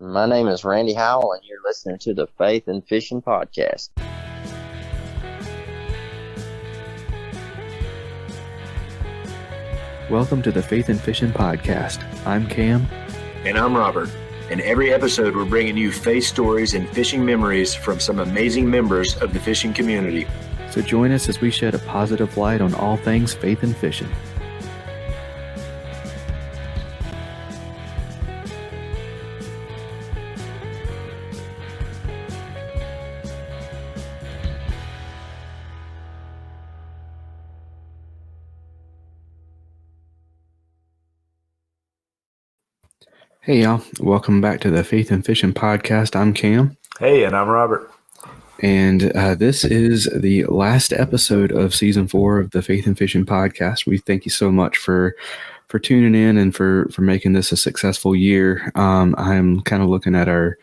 My name is Randy Howell, and you're listening to the Faith and Fishing Podcast. Welcome to the Faith and Fishing Podcast. I'm Cam. And I'm Robert. In every episode, we're bringing you faith stories and fishing memories from some amazing members of the fishing community. So join us as we shed a positive light on all things faith and fishing. Hey y'all, welcome back to the Faith and Fishing Podcast. I'm Cam. Hey, and I'm Robert. And this is the last episode of Season 4 of the Faith and Fishing Podcast. We thank you so much for tuning in and for making this a successful year. I'm kind of looking at our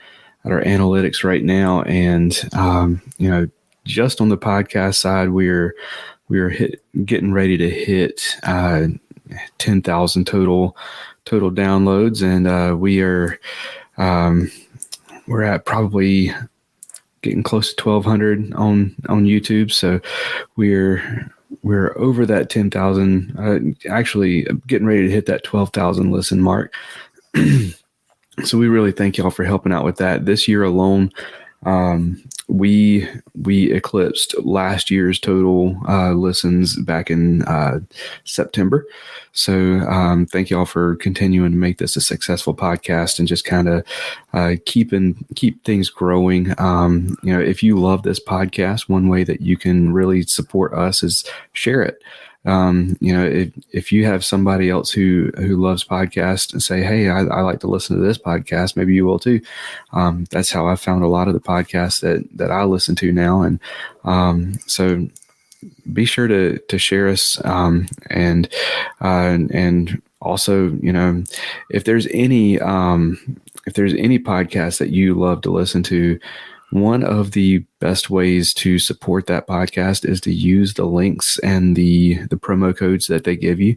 analytics right now, and just on the podcast side, we're getting ready to hit 10,000 total downloads, and we're at probably getting close to 1,200 on YouTube. So we're over that 10,000, actually getting ready to hit that 12,000 listen mark. So we really thank y'all for helping out with that. This year alone, we eclipsed last year's total listens back in September. So thank y'all for continuing to make this a successful podcast and just kind of keep things growing. If you love this podcast, one way that you can really support us is share it. If you have somebody else who loves podcasts and say, hey, I like to listen to this podcast, maybe you will too. That's how I found a lot of the podcasts that I listen to now. And so be sure to share us. And also, if there's any podcast that you love to listen to, one of the best ways to support that podcast is to use the links and the promo codes that they give you.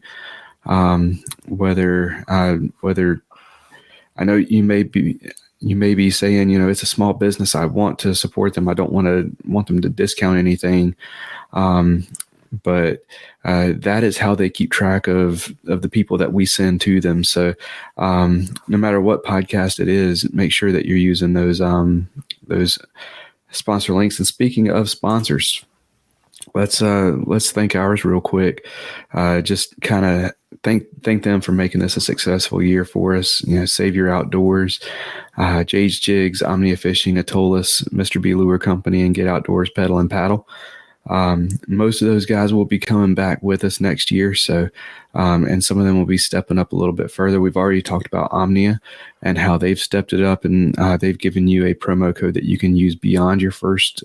Whether I know you may be saying, it's a small business, I want to support them, I don't want them to discount anything. But that is how they keep track of the people that we send to them. So no matter what podcast it is, make sure that you're using those sponsor links. And speaking of sponsors, let's thank ours real quick. Just kind of thank them for making this a successful year for us. Save Your Outdoors, Jade's Jigs, Omnia Fishing, Atollas, Mr. B Lure Company, and Get Outdoors Pedal and Paddle. Most of those guys will be coming back with us next year. So, and some of them will be stepping up a little bit further. We've already talked about Omnia and how they've stepped it up, and they've given you a promo code that you can use beyond your first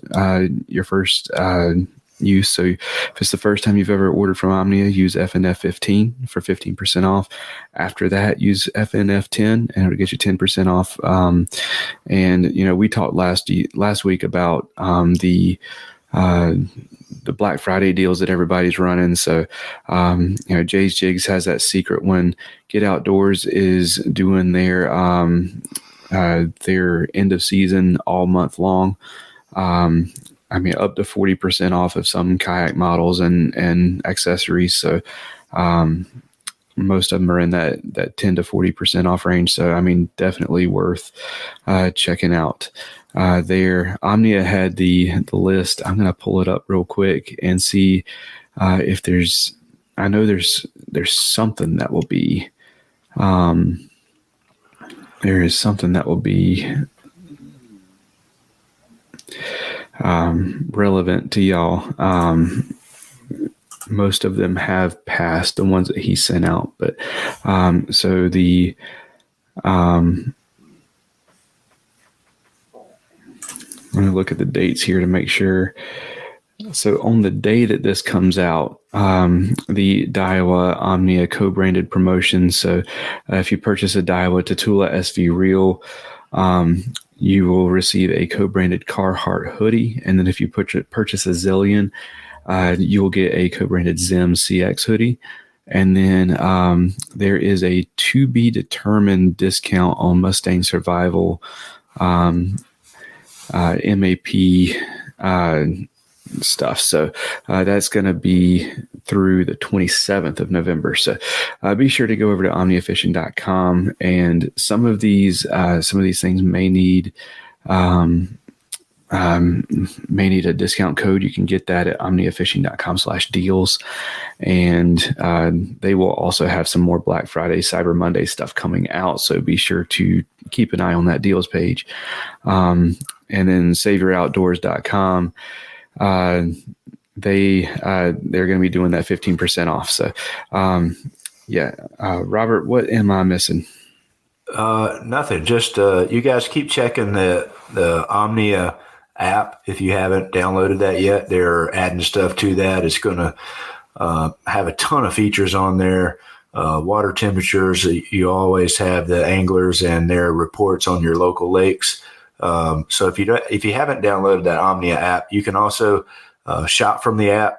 use. So if it's the first time you've ever ordered from Omnia, use FNF15 for 15% off. After that, use FNF10 and it'll get you 10% off. And we talked last week about the Black Friday deals that everybody's running. So, Jay's Jigs has that secret one. Get Outdoors is doing their end of season all month long. Up to 40% off of some kayak models and accessories. So, most of them are in that 10 to 40% off range. So, definitely worth checking out. There, Omnia had the list. I'm going to pull it up real quick and see if there's something that will be there is something that will be relevant to y'all. Most of them have passed, the ones that he sent out, but so the I'm going to look at the dates here to make sure. So on the day that this comes out, the Daiwa Omnia co-branded promotion. So if you purchase a Daiwa Tatula SV Reel, you will receive a co-branded Carhartt hoodie. And then if you purchase a Zillion, you will get a co-branded Zim CX hoodie. And then there is a to be determined discount on Mustang Survival MAP stuff. So that's going to be through the 27th of November. So be sure to go over to omniafishing.com, and some of these things may need a discount code. You can get that at omniafishing.com/deals. And they will also have some more Black Friday, Cyber Monday stuff coming out. So be sure to keep an eye on that deals page. And then saveyouroutdoors.com. They're going to be doing that 15% off. So, Robert, what am I missing? Nothing. Just you guys keep checking the Omnia app. If you haven't downloaded that yet, they're adding stuff to that. It's going to have a ton of features on there. Water temperatures. You always have the anglers and their reports on your local lakes. So if you haven't downloaded that Omnia app, you can also shop from the app.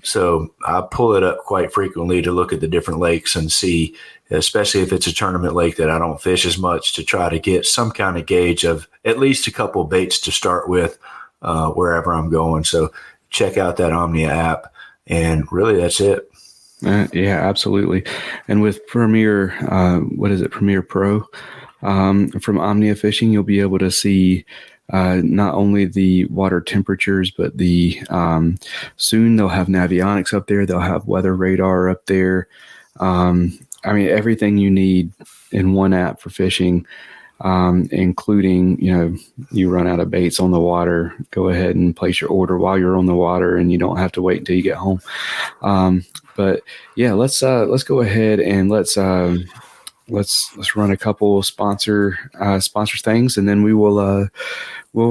So I pull it up quite frequently to look at the different lakes and see, especially if it's a tournament lake that I don't fish as much, to try to get some kind of gauge of at least a couple of baits to start with wherever I'm going. So check out that Omnia app, and really that's it. Yeah, absolutely. And with Premier, Premier Pro from Omnia Fishing, you'll be able to see not only the water temperatures, but soon they'll have Navionics up there. They'll have weather radar up there. Everything you need in one app for fishing, including, you run out of baits on the water, go ahead and place your order while you're on the water, and you don't have to wait until you get home. But yeah, let's go ahead and let's run a couple sponsor things, and then we'll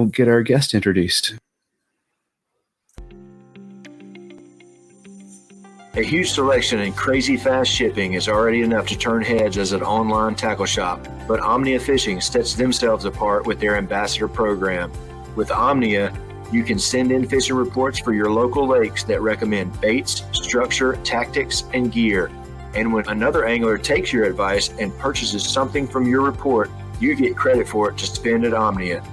get our guest introduced. A huge selection and crazy fast shipping is already enough to turn heads as an online tackle shop, but Omnia Fishing sets themselves apart with their ambassador program. With Omnia, you can send in fishing reports for your local lakes that recommend baits, structure, tactics, and gear. And when another angler takes your advice and purchases something from your report, you get credit for it to spend at Omnia.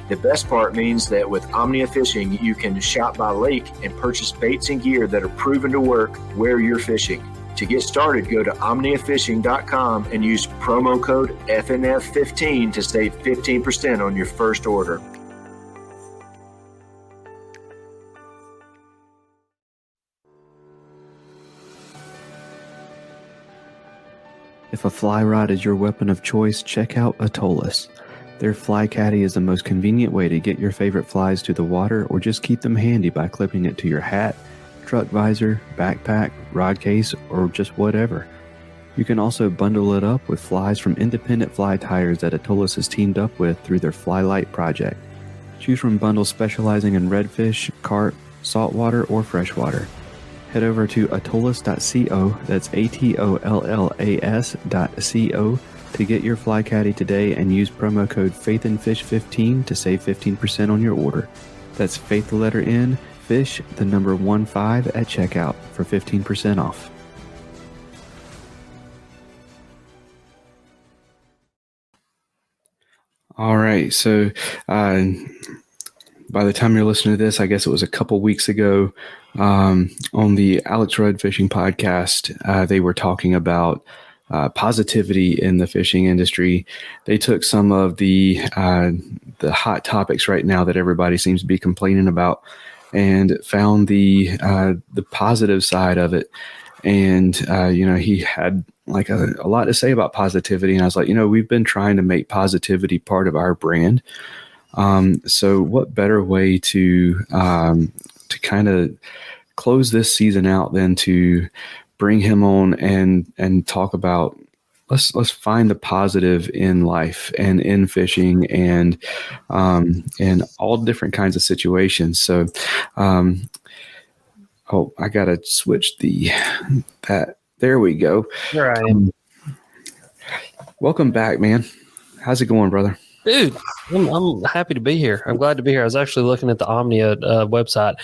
The best part means that with Omnia Fishing, you can shop by lake and purchase baits and gear that are proven to work where you're fishing. To get started, go to omniafishing.com and use promo code FNF15 to save 15% on your first order. If a fly rod is your weapon of choice, check out Atollas. Their Fly Caddy is the most convenient way to get your favorite flies to the water, or just keep them handy by clipping it to your hat, truck visor, backpack, rod case, or just whatever. You can also bundle it up with flies from independent fly tires that Atollas has teamed up with through their Fly Light project. Choose from bundles specializing in redfish, carp, saltwater, or freshwater. Head over to atollas.co, that's ATOLLAS.co, to get your Fly Caddy today, and use promo code faithnfish15 to save 15% on your order. That's faith the letter N, fish the number 15 at checkout for 15% off. All right, so by the time you're listening to this, I guess it was a couple weeks ago, on the Alex Rudd Fishing Podcast, they were talking about positivity in the fishing industry. They took some of the hot topics right now that everybody seems to be complaining about, and found the positive side of it. And he had like a lot to say about positivity, and I was like, we've been trying to make positivity part of our brand. So what better way to kind of close this season out than to bring him on and talk about, let's find the positive in life and in fishing and all different kinds of situations. So, I gotta switch that. There we go. Here I am. Welcome back, man. How's it going, brother? Dude, I'm happy to be here. I'm glad to be here. I was actually looking at the Omnia website.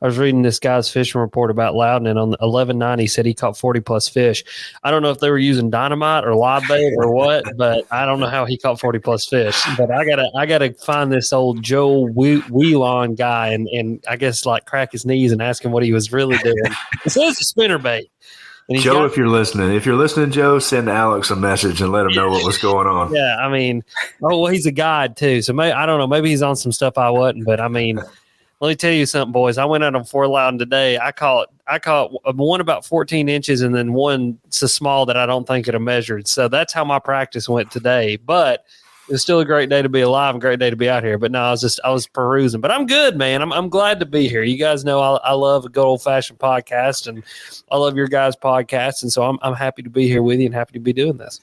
I was reading this guy's fishing report about Loudon, and on 11/9, he said he caught 40 plus fish. I don't know if they were using dynamite or live bait or what, but I don't know how he caught 40 plus fish. But I gotta find this old Joe Wheelon guy and I guess like crack his knees and ask him what he was really doing. It says a spinnerbait. Joe, if you're listening, Joe, send Alex a message and let him know what was going on. Yeah, I mean, he's a guide too, so I don't know. Maybe he's on some stuff I wasn't, but I mean, let me tell you something, boys. I went out on Fort Loudon today. I caught one about 14 inches, and then one so small that I don't think it have measured. So that's how my practice went today. But it's still a great day to be alive, a great day to be out here. But no, I was perusing. But I'm good, man. I'm glad to be here. You guys know I love a good old fashioned podcast, and I love your guys' podcast. And so I'm happy to be here with you and happy to be doing this.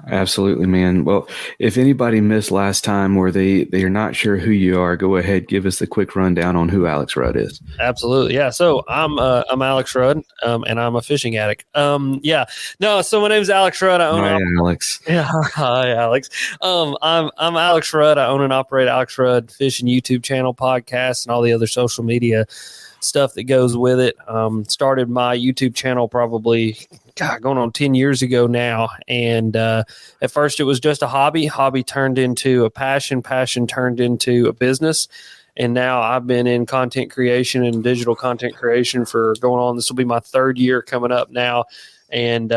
Absolutely, man. Well, if anybody missed last time or they are not sure who you are, go ahead, give us the quick rundown on who Alex Rudd is. Absolutely. Yeah. So I'm Alex Rudd, and I'm a fishing addict. Yeah. No, so my name's Alex Rudd. I own Alex. Yeah. Hi, Alex. I'm Alex Rudd. I own and operate Alex Rudd Fishing YouTube channel, podcast, and all the other social media stuff that goes with it. Started my YouTube channel probably going on 10 years ago now. And at first it was just a hobby. Hobby turned into a passion. Passion turned into a business. And now I've been in content creation and digital content creation for going on. This will be my third year coming up now. And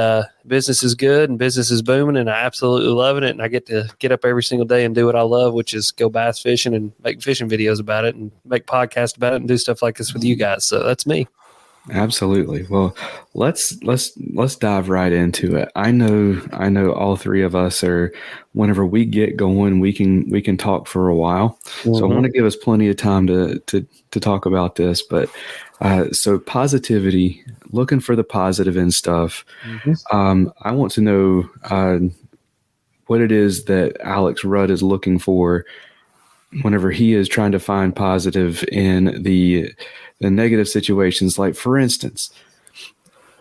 business is good and business is booming, and I absolutely loving it. And I get to get up every single day and do what I love, which is go bass fishing and make fishing videos about it and make podcasts about it and do stuff like this with you guys. So that's me. Absolutely. Well, let's dive right into it. I know all three of us are, whenever we get going, we can talk for a while. Mm-hmm. So I want to give us plenty of time to talk about this, but so positivity, looking for the positive in stuff. Mm-hmm. I want to know what it is that Alex Rudd is looking for whenever he is trying to find positive in the negative situations. Like, for instance,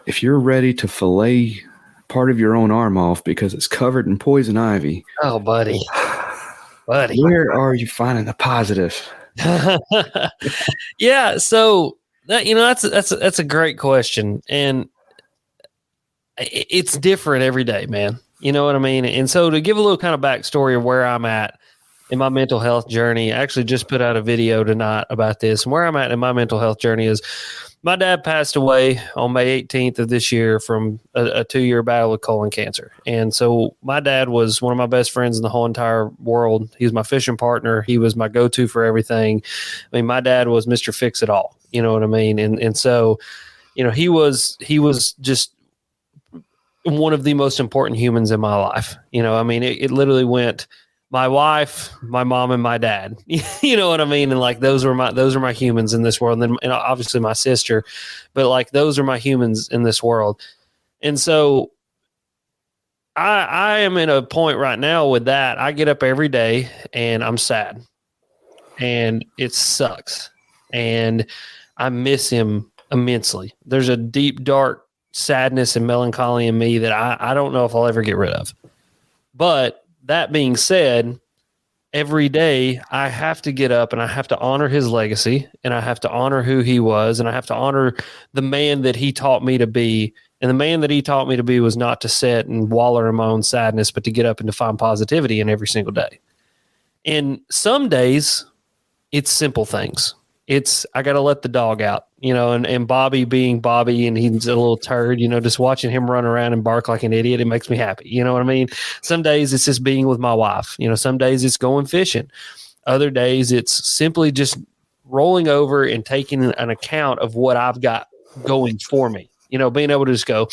if you're ready to fillet part of your own arm off because it's covered in poison ivy. Oh, buddy. Where are you finding the positive? Yeah. So that's a great question. And it's different every day, man. You know what I mean? And so to give a little kind of backstory of where I'm at in my mental health journey, I actually just put out a video tonight about this. And where I'm at in my mental health journey is my dad passed away on May 18th of this year from a 2-year battle with colon cancer. And so my dad was one of my best friends in the whole entire world. He was my fishing partner. He was my go-to for everything. I mean, my dad was Mr. Fix It All. You know what I mean? And so, he was just one of the most important humans in my life. I mean, it literally went my wife, my mom, and my dad. You know what I mean? And like those are my humans in this world. And then obviously my sister, but like those are my humans in this world. And so I am in a point right now with that. I get up every day and I'm sad. And it sucks. And I miss him immensely. There's a deep, dark sadness and melancholy in me that I don't know if I'll ever get rid of. But that being said, every day I have to get up and I have to honor his legacy, and I have to honor who he was, and I have to honor the man that he taught me to be. And the man that he taught me to be was not to sit and wallow in my own sadness, but to get up and to find positivity in every single day. And some days it's simple things. I got to let the dog out, and Bobby being Bobby, and he's a little turd, just watching him run around and bark like an idiot. It makes me happy. You know what I mean? Some days it's just being with my wife, some days it's going fishing. Other days it's simply just rolling over and taking an account of what I've got going for me, being able to just go,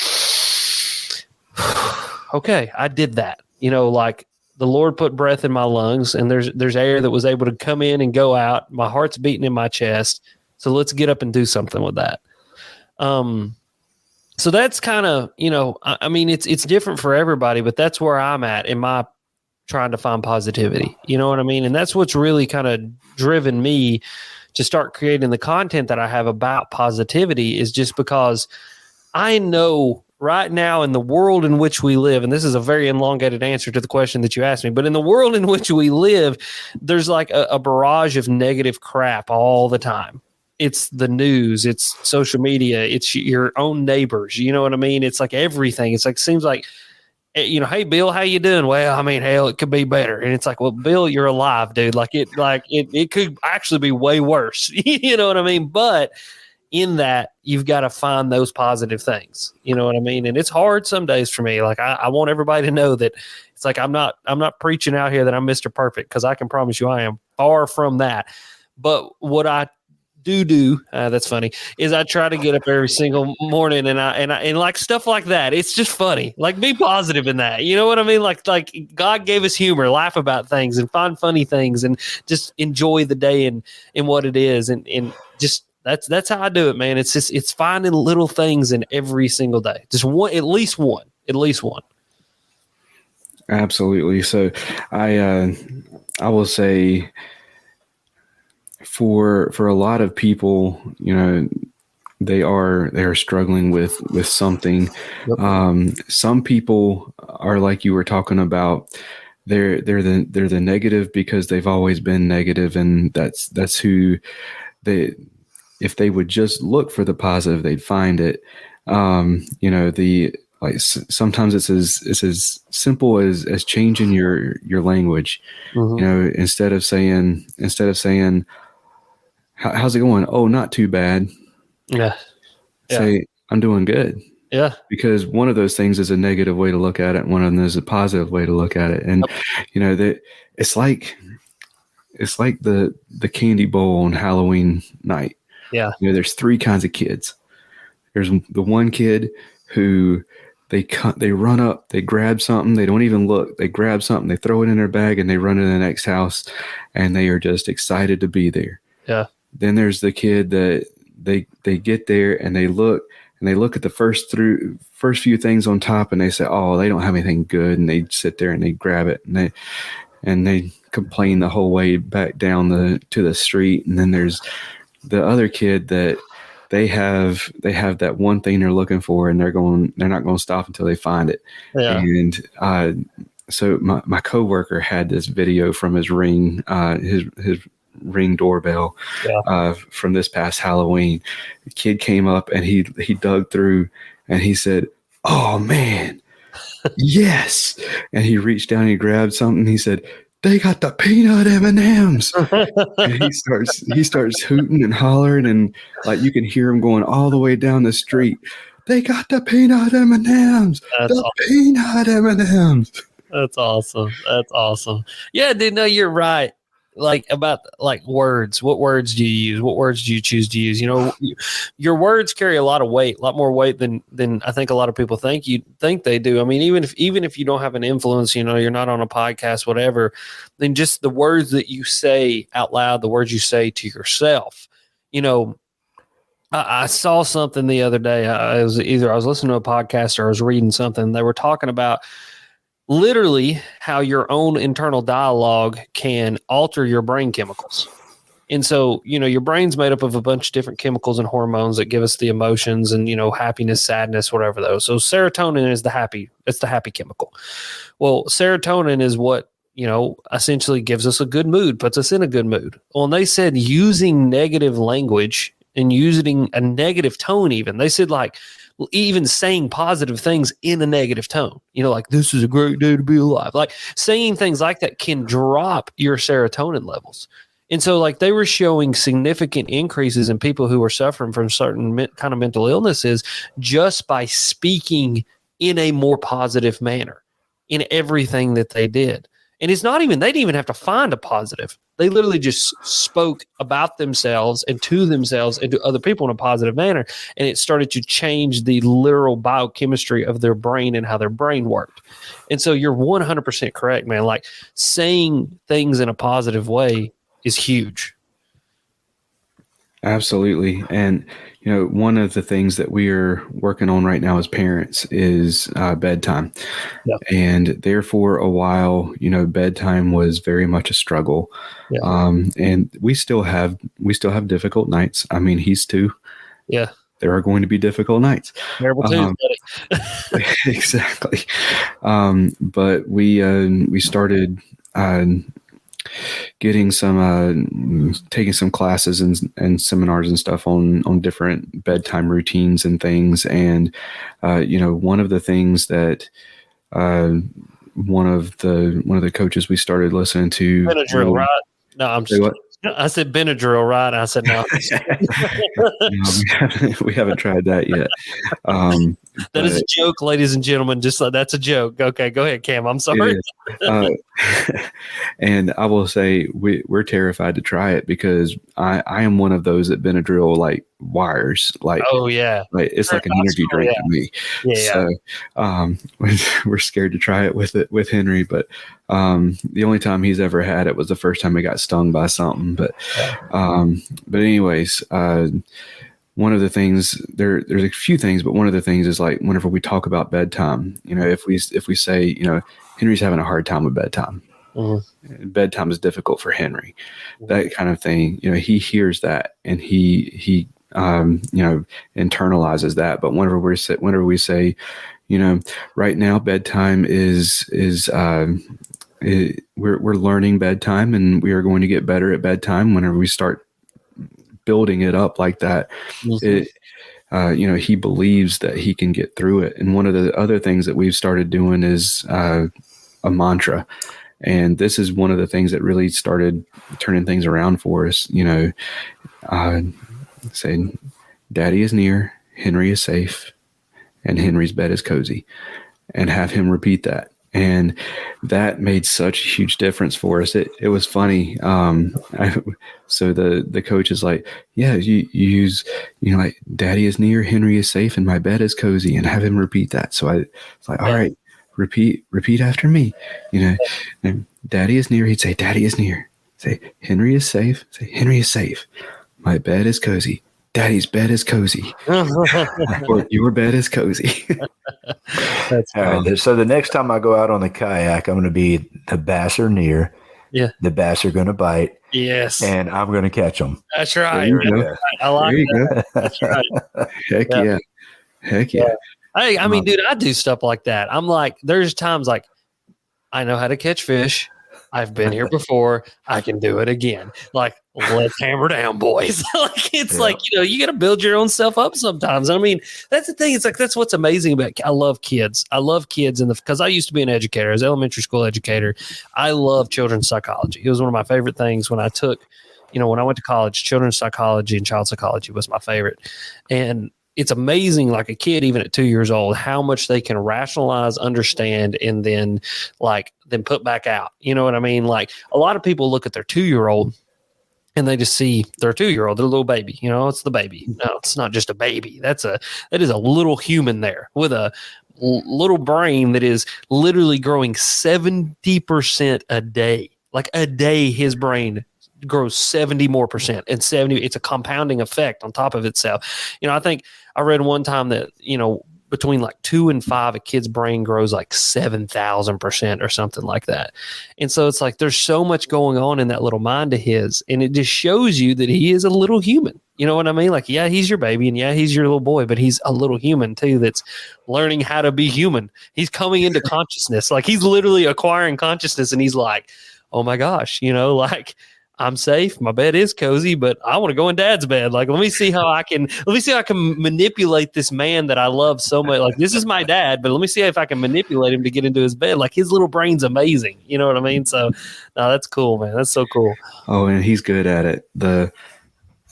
okay, I did that, like, the Lord put breath in my lungs, and there's air that was able to come in and go out. My heart's beating in my chest. So let's get up and do something with that. So that's kind of, I mean, it's different for everybody, but that's where I'm at in my trying to find positivity. You know what I mean? And that's what's really kind of driven me to start creating the content that I have about positivity, is just because I know right now in the world in which we live, and this is a very elongated answer to the question that you asked me, but in the world in which we live, there's like a barrage of negative crap all the time. It's the news, it's social media, it's your own neighbors. You know what I mean? It's like everything. It's like, seems like, hey, Bill, how you doing? Well, I mean, hell, it could be better. And it's like, well, Bill, you're alive, dude. It could actually be way worse. You know what I mean? But in that, you've got to find those positive things. You know what I mean? And it's hard some days for me. Like I want everybody to know that it's like I'm not preaching out here that I'm Mr. Perfect, because I can promise you I am far from that. But what I do that's funny, is I try to get up every single morning and like stuff like that. It's just funny. Like, be positive in that. You know what I mean? Like God gave us humor, laugh about things and find funny things and just enjoy the day and what it is. And just, that's how I do it, man. It's just, it's finding little things in every single day. Just one, at least one. Absolutely. So I will say, for a lot of people, they are struggling with something. Yep. Some people are like you were talking about. They're the negative because they've always been negative, and that's who they. If they would just look for the positive, they'd find it. Sometimes it's as simple as changing your language. Mm-hmm. Instead of saying, how's it going? Oh, not too bad. Yeah. Say, I'm doing good. Yeah. Because one of those things is a negative way to look at it. One of them is a positive way to look at it. And, it's like the candy bowl on Halloween night. Yeah. There's three kinds of kids. There's the one kid who they run up, they grab something, they don't even look, they grab something, they throw it in their bag, and they run to the next house, and they are just excited to be there. Yeah. Then there's the kid that they get there and they look at the first few things on top, and they say, oh, they don't have anything good, and they sit there and they grab it and they complain the whole way back down to the street. And then there's the other kid that they have that one thing they're looking for, and they're not going to stop until they find it. Yeah. And so my coworker had this video from his Ring, his Ring doorbell, from this past Halloween. The kid came up and he dug through and he said, "Oh man, yes!" And he reached down and he grabbed something. He said, "They got the peanut M&Ms." And he starts hooting and hollering, and like you can hear him going all the way down the street. They got the peanut M&Ms. Peanut M&Ms. That's awesome. Yeah, dude. No, you're right. Like about like words. What words do you use? What words do you choose to use? Your words carry a lot of weight, a lot more weight than I think a lot of people think they do. I mean, even if you don't have an influence, you're not on a podcast, whatever, then just the words that you say out loud, the words you say to yourself. I saw something the other day. I was listening to a podcast or I was reading something. They were talking about literally how your own internal dialogue can alter your brain chemicals. And so, your brain's made up of a bunch of different chemicals and hormones that give us the emotions and, happiness, sadness, whatever those. So serotonin is the happy chemical. Well, serotonin is what, essentially gives us a good mood, puts us in a good mood. Well, and they said using negative language and using a negative tone, even they said like, even saying positive things in a negative tone, like this is a great day to be alive. Like saying things like that can drop your serotonin levels. And so like they were showing significant increases in people who were suffering from certain kind of mental illnesses just by speaking in a more positive manner in everything that they did. And it's not even, they didn't even have to find a positive. They literally just spoke about themselves and to other people in a positive manner. And it started to change the literal biochemistry of their brain and how their brain worked. And so you're 100% correct, man. Like saying things in a positive way is huge. Absolutely. And, one of the things that we are working on right now as parents is bedtime. Yep. And therefore a while, bedtime was very much a struggle. Yep. And we still have difficult nights. I mean, he's 2. Yeah. there are going to be difficult nights. Terrible twos, buddy. Exactly. But we started getting taking some classes and seminars and stuff on different bedtime routines and things. And, one of the things that, one of the coaches we started listening to. Benadryl, right? No, I'm just kidding. I said Benadryl, right? I said no. No, we haven't tried that yet. That is a joke, ladies and gentlemen. Just that's a joke. Okay, go ahead, Cam. I'm sorry. And I will say we're terrified to try it because I am one of those that Benadryl like wires. Like, oh yeah, like it's like an energy drink to me. Yeah. So we're scared to try it with Henry, but the only time he's ever had it was the first time he got stung by something. But anyways, one of the things there's a few things, but one of the things is like whenever we talk about bedtime, if we say, Henry's having a hard time with bedtime. Mm-hmm. Bedtime is difficult for Henry, that kind of thing. He hears that and he internalizes that. But whenever we say, right now bedtime is we're learning bedtime and we are going to get better at bedtime. Whenever we start building it up like that, mm-hmm. He believes that he can get through it. And one of the other things that we've started doing is a mantra. And this is one of the things that really started turning things around for us, saying, Daddy is near, Henry is safe, and Henry's bed is cozy, and have him repeat that. And that made such a huge difference for us. It was funny. So the coach is like, yeah, you use, like, Daddy is near, Henry is safe, and my bed is cozy, and have him repeat that. So it's like, all right, repeat after me. And Daddy is near. He'd say, Daddy is near. Say, Henry is safe. Say, Henry is safe. My bed is cozy. Daddy's bed is cozy. Your bed is cozy. That's all right. So the next time I go out on the kayak, I'm going to be the bass are near. Yeah. The bass are going to bite. Yes. And I'm going to catch them. That's right. I like that. That's right. Heck yeah. Hey, I mean, dude, I do stuff like that. I'm like, there's times like, I know how to catch fish. I've been here before. I can do it again. Like, let's hammer down, boys. Like, you got to build your own self up sometimes. I mean, that's the thing. It's like, that's what's amazing about, I love kids. Because I used to be an educator, as an elementary school educator. I love children's psychology. It was one of my favorite things when I took, when I went to college, children's psychology and child psychology was my favorite. And it's amazing, like a kid, even at 2 years old, how much they can rationalize, understand, and then put back out. You know what I mean? Like, a lot of people look at their 2-year-old and they just see their 2-year-old, their little baby. It's the baby. No, it's not just a baby. That is a little human there with a little brain that is literally growing 70% a day. Like a day, his brain grows 70 more percent, and 70, it's a compounding effect on top of itself. I think I read one time that, between like 2 and 5, a kid's brain grows like 7,000% or something like that. And so it's like, there's so much going on in that little mind of his. And it just shows you that he is a little human. You know what I mean? Like, yeah, he's your baby and yeah, he's your little boy, but he's a little human too, that's learning how to be human. He's coming into consciousness. Like, he's literally acquiring consciousness, and he's like, oh my gosh, like, I'm safe. My bed is cozy, but I want to go in Dad's bed. Like, let me see how I can manipulate this man that I love so much. Like, this is my dad, but let me see if I can manipulate him to get into his bed. Like, his little brain's amazing. You know what I mean? So, no, that's cool, man. That's so cool. Oh, and he's good at it.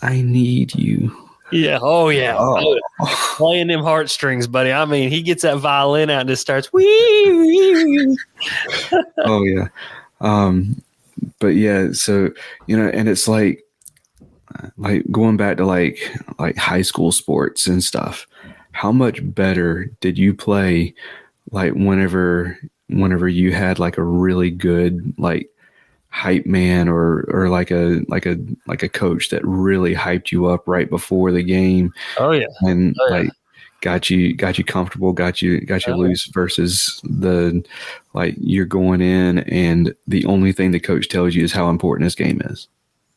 I need you. Yeah. Oh, yeah. Oh. Playing them heartstrings, buddy. I mean, he gets that violin out and just starts. Wee. Oh, yeah. But yeah, so, and it's like going back to like high school sports and stuff. How much better did you play like whenever you had like a really good like hype man or like a coach that really hyped you up right before the game? Oh yeah. And like got you comfortable, got you loose, versus the like you're going in and the only thing the coach tells you is how important this game is.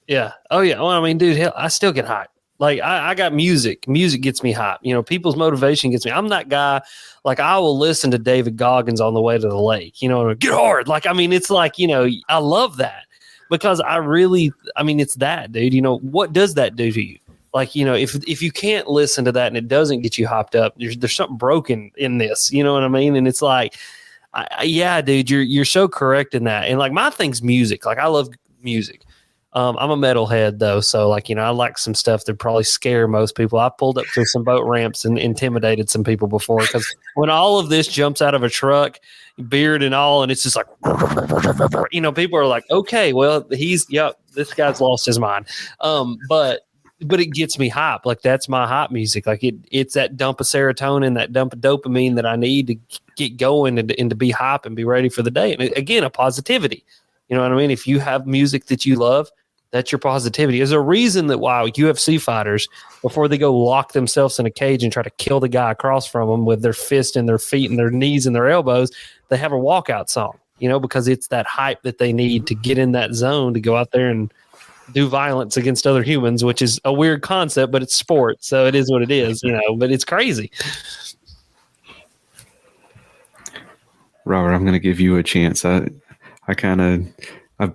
Yeah. Oh yeah. Well, I mean, dude, hell, I still get hyped. Like I got music. Music gets me hype. You know, people's motivation gets me. I'm that guy. Like I will listen to David Goggins on the way to the lake. You know, get hard. Like I mean, it's like I love that because it's that, dude. You know, what does that do to you? Like if you can't listen to that and it doesn't get you hopped up, there's something broken in this. You know what I mean? And it's like, yeah, dude, you're so correct in that. And like my thing's music. Like I love music. I'm a metalhead though, so like I like some stuff that probably scare most people. I pulled up to some boat ramps and intimidated some people before because when all of this jumps out of a truck, beard and all, and it's just like people are like, okay, well this guy's lost his mind. But it gets me hype. Like that's my hype music. Like it's that dump of serotonin, that dump of dopamine that I need to get going and to be hype and be ready for the day. And again, a positivity. You know what I mean? If you have music that you love, that's your positivity. There's a reason that why UFC fighters, before they go lock themselves in a cage and try to kill the guy across from them with their fist and their feet and their knees and their elbows, they have a walkout song, because it's that hype that they need to get in that zone to go out there and do violence against other humans, which is a weird concept, but it's sport. So it is what it is, but it's crazy. Robert, I'm going to give you a chance. I've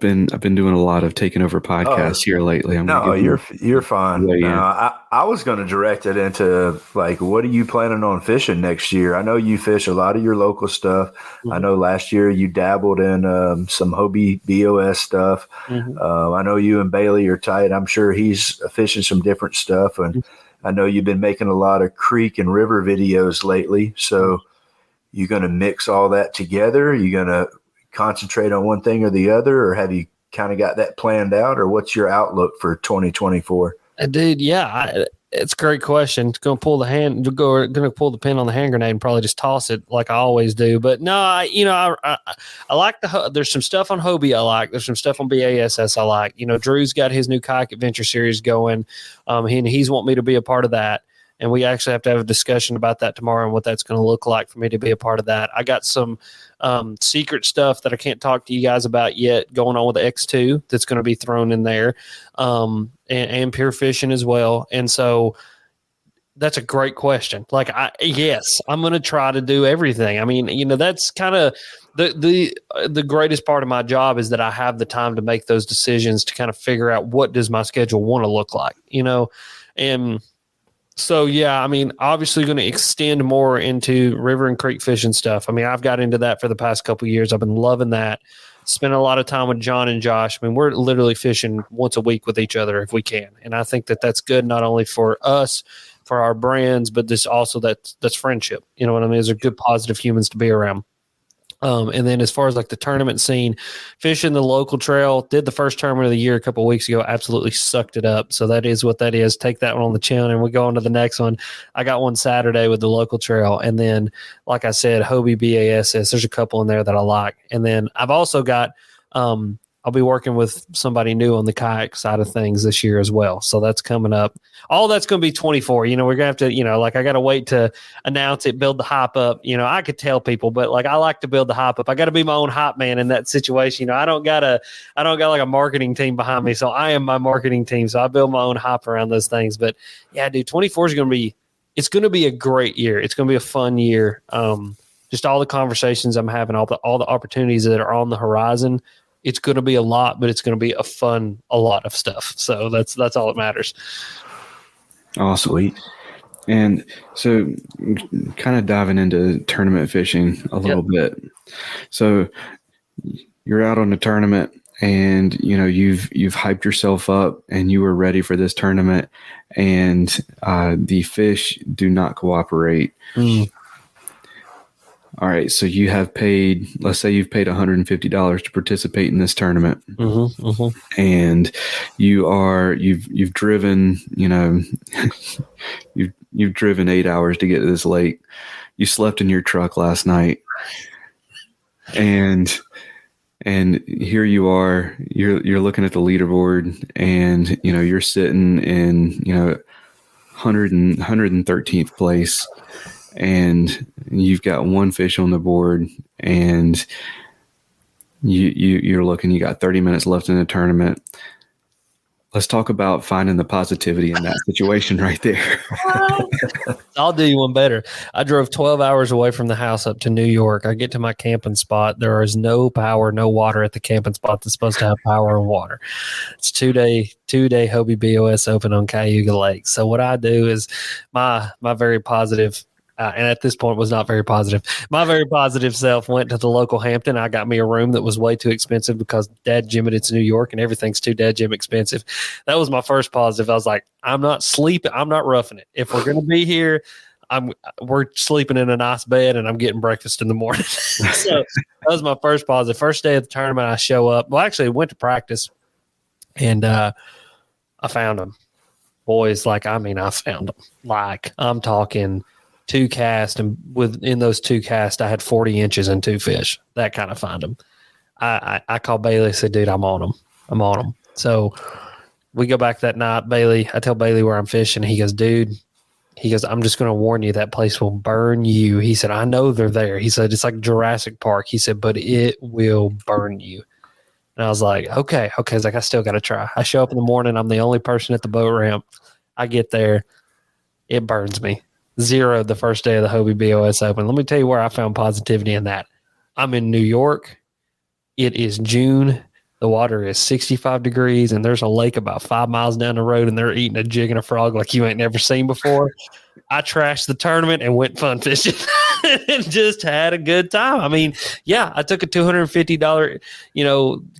been doing a lot of taking over podcasts here lately. You're fine. I was going to direct it into like, what are you planning on fishing next year? I know you fish a lot of your local stuff. Mm-hmm. I know last year you dabbled in some Hobie BOS stuff. Mm-hmm. I know you and Bailey are tight. I'm sure he's fishing some different stuff, and I know you've been making a lot of creek and river videos lately. So you're going to mix all that together? You're going to concentrate on one thing or the other, or have you kind of got that planned out, or what's your outlook for 2024? Dude, yeah, it's a great question. It's going to pull the pin on the hand grenade and probably just toss it like I always do. But no, I like there's some stuff on Hobie I like. There's some stuff on BASS I like. Drew's got his new kayak adventure series going. He's want me to be a part of that. And we actually have to have a discussion about that tomorrow and what that's going to look like for me to be a part of that. I got some secret stuff that I can't talk to you guys about yet going on with the X2 that's going to be thrown in there, and pure fishing as well. And so that's a great question. Like, yes, I'm going to try to do everything. I mean, that's kind of the greatest part of my job is that I have the time to make those decisions to kind of figure out what does my schedule want to look like, and so, yeah, obviously going to extend more into river and creek fishing stuff. I've got into that for the past couple of years. I've been loving that. Spent a lot of time with John and Josh. We're literally fishing once a week with each other if we can. And I think that that's good, not only for us, for our brands, but this also that's friendship. You know what I mean? These are good, positive humans to be around. And then as far as like the tournament scene, fishing the local trail, did the first tournament of the year a couple of weeks ago, absolutely sucked it up. So that is what that is. Take that one on the chin and we go on to the next one. I got one Saturday with the local trail. And then, like I said, Hobie BASS, there's a couple in there that I like. And then I've also got, I'll be working with somebody new on the kayak side of things this year as well. So that's coming up. All that's going to be 24. We're going to have to, I got to wait to announce it, build the hype up. I could tell people, but like, I like to build the hype up. I got to be my own hype man in that situation. I don't got like a marketing team behind me. So I am my marketing team. So I build my own hype around those things. But yeah, dude, 24 is it's going to be a great year. It's going to be a fun year. Just all the conversations I'm having, all the opportunities that are on the horizon. It's going to be a lot, but it's going to be a lot of stuff. So that's all that matters. Oh, sweet. And so kind of diving into tournament fishing a little bit. So you're out on a tournament and, you've hyped yourself up and you were ready for this tournament and the fish do not cooperate. Mm. All right, so you have paid, let's say you've paid $150 to participate in this tournament. Mm-hmm, mm-hmm. And you've driven, you've driven 8 hours to get to this lake. You slept in your truck last night. And here you are, you're looking at the leaderboard and, you're sitting in, 113th place. And you've got one fish on the board and you're looking, you got 30 minutes left in the tournament. Let's talk about finding the positivity in that situation right there. I'll do you one better. I drove 12 hours away from the house up to New York. I get to my camping spot. There is no power, no water at the camping spot that's supposed to have power and water. It's two-day Hobie BOS open on Cayuga Lake. So what I do is my very positive and at this point was not very positive. My very positive self went to the local Hampton. I got me a room that was way too expensive because dad jim it's New York and everything's too dad jim expensive. That was my first positive. I was like, I'm not sleeping. I'm not roughing it. If we're going to be here, we're sleeping in a nice bed and I'm getting breakfast in the morning. So that was my first positive. First day of the tournament, I show up. Well, actually, I went to practice and I found them. Boys, I found them. Like, I'm talking 2 casts, and within those 2 casts, I had 40 inches and 2 fish. That kind of find them. I called Bailey, said, dude, I'm on them. So we go back that night. I tell Bailey where I'm fishing. He goes, dude, I'm just going to warn you, that place will burn you. He said, I know they're there. He said, it's like Jurassic Park. He said, but it will burn you. And I was like, okay. He's like, I still got to try. I show up in the morning. I'm the only person at the boat ramp. I get there. It burns me. 0 the first day of the Hobie BOS Open. Let me tell you where I found positivity in that. I'm in New York. It is June. The water is 65 degrees, and there's a lake about 5 miles down the road, and they're eating a jig and a frog like you ain't never seen before. I trashed the tournament and went fun fishing and just had a good time. I mean, yeah, I took a $250,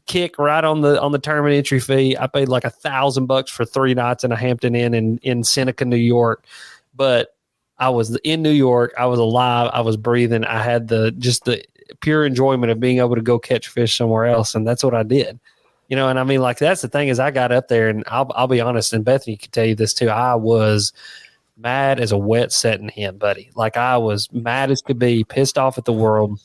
kick right on the tournament entry fee. I paid like $1,000 for 3 nights in a Hampton Inn in Seneca, New York. But I was in New York. I was alive. I was breathing. I had the pure enjoyment of being able to go catch fish somewhere else. And that's what I did, and I mean, that's the thing is I got up there and I'll be honest. And Bethany could tell you this too. I was mad as a wet setting hen, buddy. Like I was mad as could be, pissed off at the world,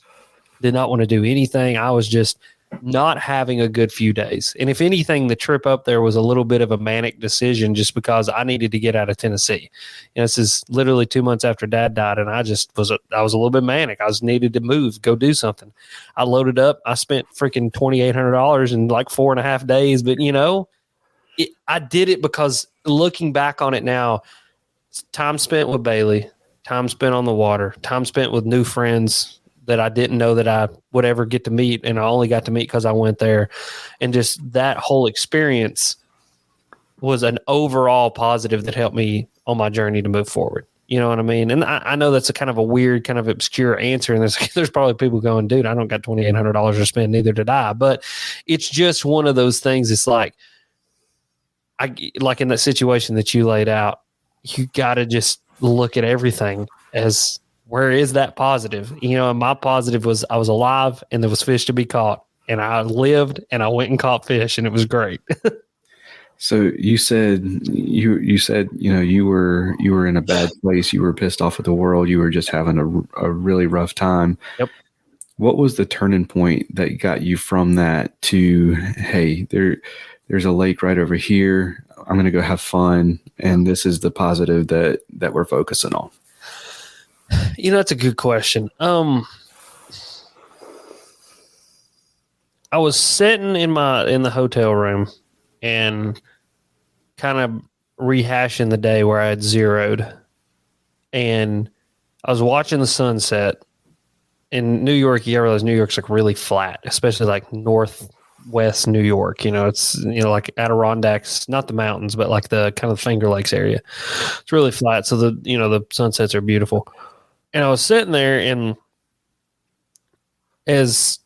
did not want to do anything. I was just not having a good few days. And if anything, the trip up there was a little bit of a manic decision just because I needed to get out of Tennessee. This is literally 2 months after Dad died, and I was a little bit manic. I was needed to move, go do something. I loaded up. I spent freaking $2,800 in like 4.5 days, but I did it because looking back on it now, time spent with Bailey, time spent on the water, time spent with new friends that I didn't know that I would ever get to meet, and I only got to meet because I went there. And just that whole experience was an overall positive that helped me on my journey to move forward. You know what I mean? And I know that's a kind of a weird, kind of obscure answer, and there's probably people going, dude, I don't got $2,800 to spend, neither did I. But it's just one of those things. It's like in that situation that you laid out, you got to just look at everything as, where is that positive? And my positive was I was alive and there was fish to be caught, and I lived and I went and caught fish, and it was great. So you said you were in a bad place. You were pissed off at the world. You were just having a really rough time. Yep. What was the turning point that got you from that to, hey, there's a lake right over here. I'm going to go have fun, and this is the positive that we're focusing on? That's a good question. I was sitting in the hotel room and kind of rehashing the day where I had zeroed, and I was watching the sunset in New York. You realize New York's like really flat, especially like northwest New York. It's like Adirondacks, not the mountains, but like the kind of Finger Lakes area. It's really flat, so the sunsets are beautiful. And I was sitting there, and as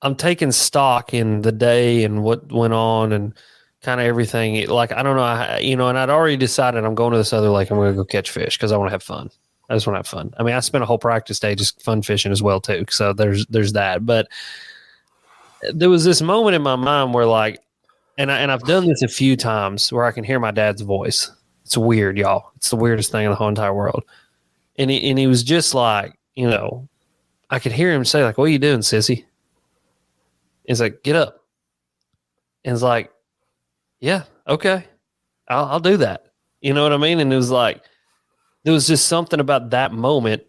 I'm taking stock in the day and what went on and kind of everything, I don't know, and I'd already decided I'm going to this other lake. I'm going to go catch fish because I want to have fun. I just want to have fun. I mean, I spent a whole practice day just fun fishing as well too. So there's that. But there was this moment in my mind where and I've done this a few times where I can hear my dad's voice. It's weird, y'all. It's the weirdest thing in the whole entire world. And he was just like, I could hear him say, like, what are you doing, sissy? He's like, get up. And it's like, yeah, okay, I'll do that. You know what I mean? And it was like, there was just something about that moment,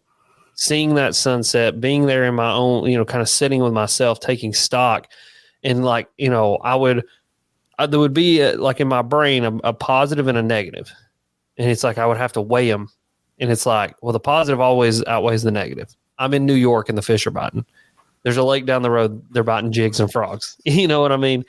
seeing that sunset, being there in my own, kind of sitting with myself, taking stock. And there would be like in my brain a positive and a negative, and it's like I would have to weigh them, and it's like, well, the positive always outweighs the negative. I'm in New York and the fish are biting. There's a lake down the road. They're biting jigs and frogs. You know what I mean?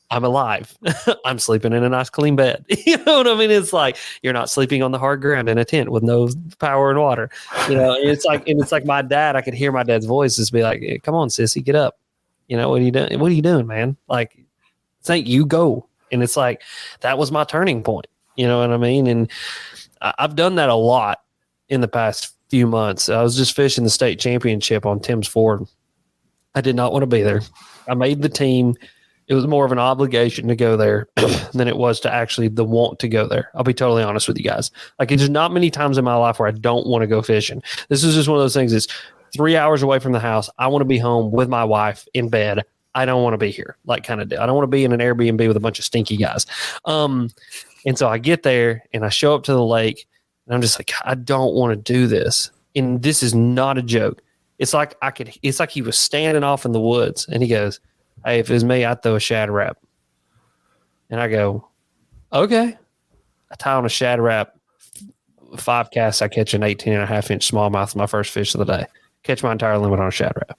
I'm alive. I'm sleeping in a nice clean bed. You know what I mean? It's like you're not sleeping on the hard ground in a tent with no power and water. You know, and it's like my dad. I could hear my dad's voice just be like, hey, "Come on, sissy, get up. You know what are you doing? What are you doing, man? Like, it's like you go." And it's like that was my turning point. You know what I mean? And I've done that a lot in the past few months. I was just fishing the state championship on Tim's Ford. I did not want to be there. I made the team. It was more of an obligation to go there than it was to actually the want to go there. I'll be totally honest with you guys. Like, it's just not many times in my life where I don't want to go fishing. This is just one of those things. It's 3 hours away from the house. I want to be home with my wife in bed. I don't want to be here. Like, kind of deal. I don't want to be in an Airbnb with a bunch of stinky guys. And so I get there and I show up to the lake and I'm just like, I don't want to do this. And this is not a joke. It's like it's like he was standing off in the woods and he goes, hey, if it was me, I'd throw a shad wrap. And I go, okay. I tie on a shad wrap, 5 casts, I catch an 18.5-inch smallmouth, my first fish of the day. Catch my entire limit on a shad wrap.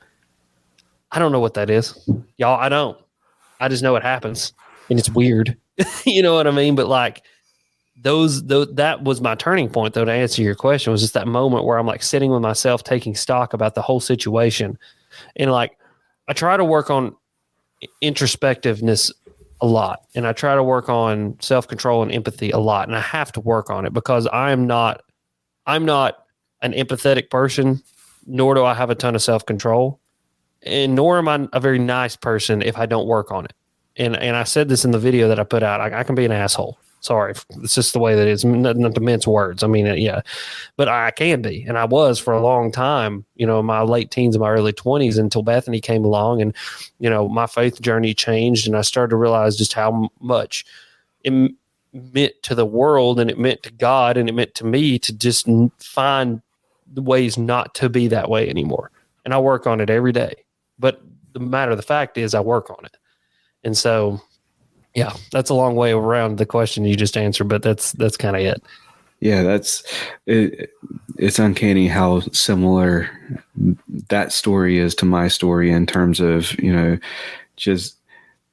I don't know what that is. Y'all, I don't. I just know it happens. And it's weird. You know what I mean? But like that was my turning point, though, to answer your question, was just that moment where I'm like sitting with myself, taking stock about the whole situation. And like, I try to work on introspectiveness a lot, and I try to work on self-control and empathy a lot, and I have to work on it because I'm not an empathetic person, nor do I have a ton of self-control, and nor am I a very nice person if I don't work on it. And I said this in the video that I put out. I can be an asshole. Sorry, it's just the way that it is. Not to mince words. I mean, yeah, but I can be, and I was for a long time. You know, in my late teens and my early 20s, until Bethany came along, and you know, my faith journey changed, and I started to realize just how much it meant to the world, and it meant to God, and it meant to me to just find the ways not to be that way anymore. And I work on it every day. But the matter of the fact is, I work on it, and so. Yeah, that's a long way around the question you just answered, but that's kind of it. Yeah, that's it. It's uncanny how similar that story is to my story in terms of, you know, just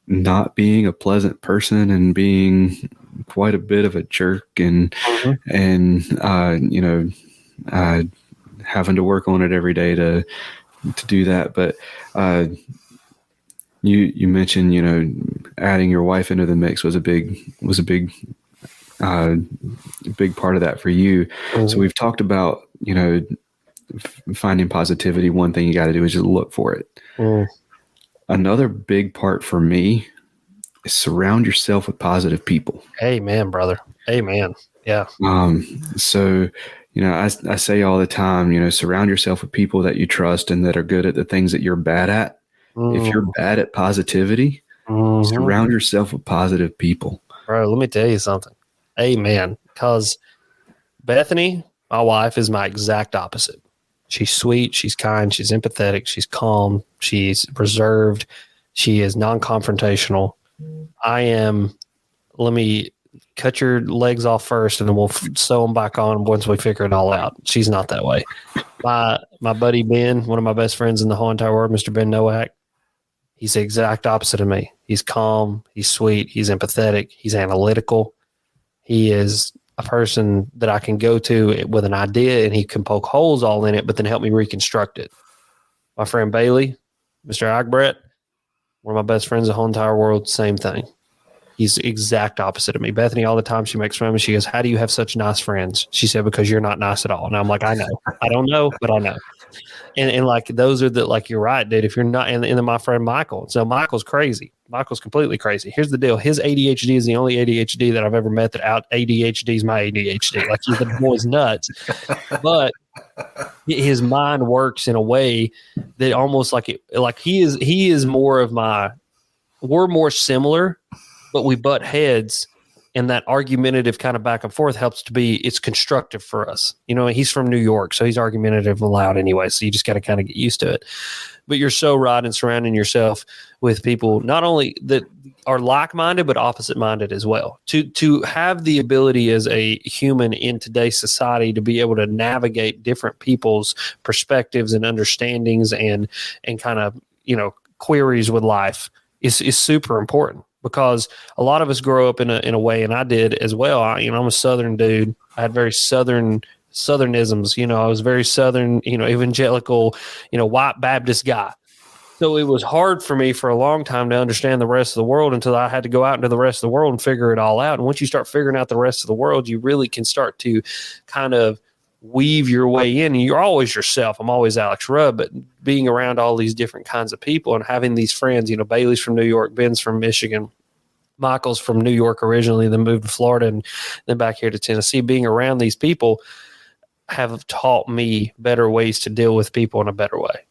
not being a pleasant person and being quite a bit of a jerk and you know, having to work on it every day to do that. But You mentioned, you know, adding your wife into the mix was a big part of that for you. Mm-hmm. So we've talked about, you know, finding positivity. One thing you got to do is just look for it. Mm. Another big part for me is surround yourself with positive people. Amen, brother. Amen. Yeah. So, you know, I say all the time, you know, surround yourself with people that you trust and that are good at the things that you're bad at. If you're bad at positivity, surround yourself with positive people. Bro, let me tell you something. Amen. Because Bethany, my wife, is my exact opposite. She's sweet. She's kind. She's empathetic. She's calm. She's reserved. She is non-confrontational. I am, let me cut your legs off first and then we'll sew them back on once we figure it all out. She's not that way. My buddy Ben, one of my best friends in the whole entire world, Mr. Ben Nowak, he's the exact opposite of me. He's calm. He's sweet. He's empathetic. He's analytical. He is a person that I can go to with an idea and he can poke holes all in it, but then help me reconstruct it. My friend Bailey, Mr. Agbrett, one of my best friends in the whole entire world, same thing. He's the exact opposite of me. Bethany, all the time she makes fun of me. She goes, how do you have such nice friends? She said, because you're not nice at all. And I'm like, I know. I don't know, but I know. And like, those are the, like, you're right, dude. If you're not, and then my friend Michael. So Michael's crazy. Michael's completely crazy. Here's the deal. His ADHD is the only ADHD that I've ever met that out ADHD's my ADHD. Like, the boy's nuts. But his mind works in a way that almost like it, like he is more of my, we're more similar, but we butt heads, and that argumentative kind of back and forth helps to be, it's constructive for us. You know, he's from New York, so he's argumentative and loud anyway, so you just got to kind of get used to it. But you're so right in surrounding yourself with people, not only that are like-minded but opposite-minded as well. To have the ability as a human in today's society to be able to navigate different people's perspectives and understandings and kind of, queries with life is super important, because a lot of us grow up in a way, and I did as well. I'm a Southern dude. I had very Southernisms. I was very Southern, evangelical, white Baptist guy. So it was hard for me for a long time to understand the rest of the world until I had to go out into the rest of the world and figure it all out. And once you start figuring out the rest of the world, you really can start to kind of weave your way in. And you're always yourself. I'm always Alex Rudd, but being around all these different kinds of people and having these friends, Bailey's from New York, Ben's from Michigan, Michael's from New York originally, then moved to Florida and then back here to Tennessee. Being around these people have taught me better ways to deal with people in a better way.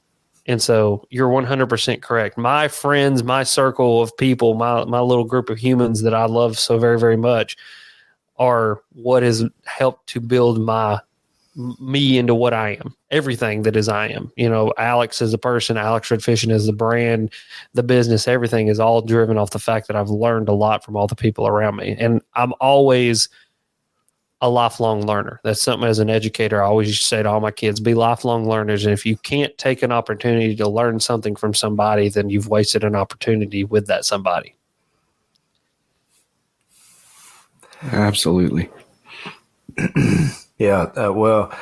And so you're 100% correct. My friends, my circle of people, my little group of humans that I love so very, very much are what has helped to build me into what I am, everything that is I am. Alex as a person, Alex Red Fishing as the brand, the business, everything is all driven off the fact that I've learned a lot from all the people around me. And I'm always a lifelong learner. That's something as an educator I always used to say to all my kids, be lifelong learners. And if you can't take an opportunity to learn something from somebody, then you've wasted an opportunity with that somebody. Absolutely. Yeah. Well,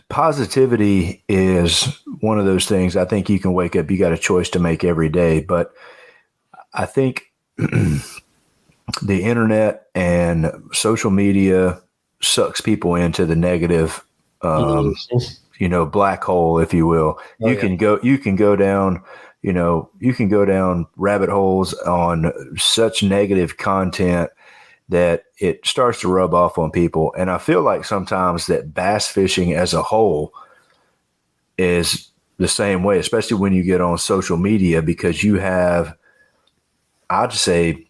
positivity is one of those things. I think you can wake up, you got a choice to make every day, but I think the internet and social media sucks people into the negative, black hole, if you will. You can go down rabbit holes on such negative content that it starts to rub off on people. And I feel like sometimes that bass fishing as a whole is the same way, especially when you get on social media, because you have, I'd say,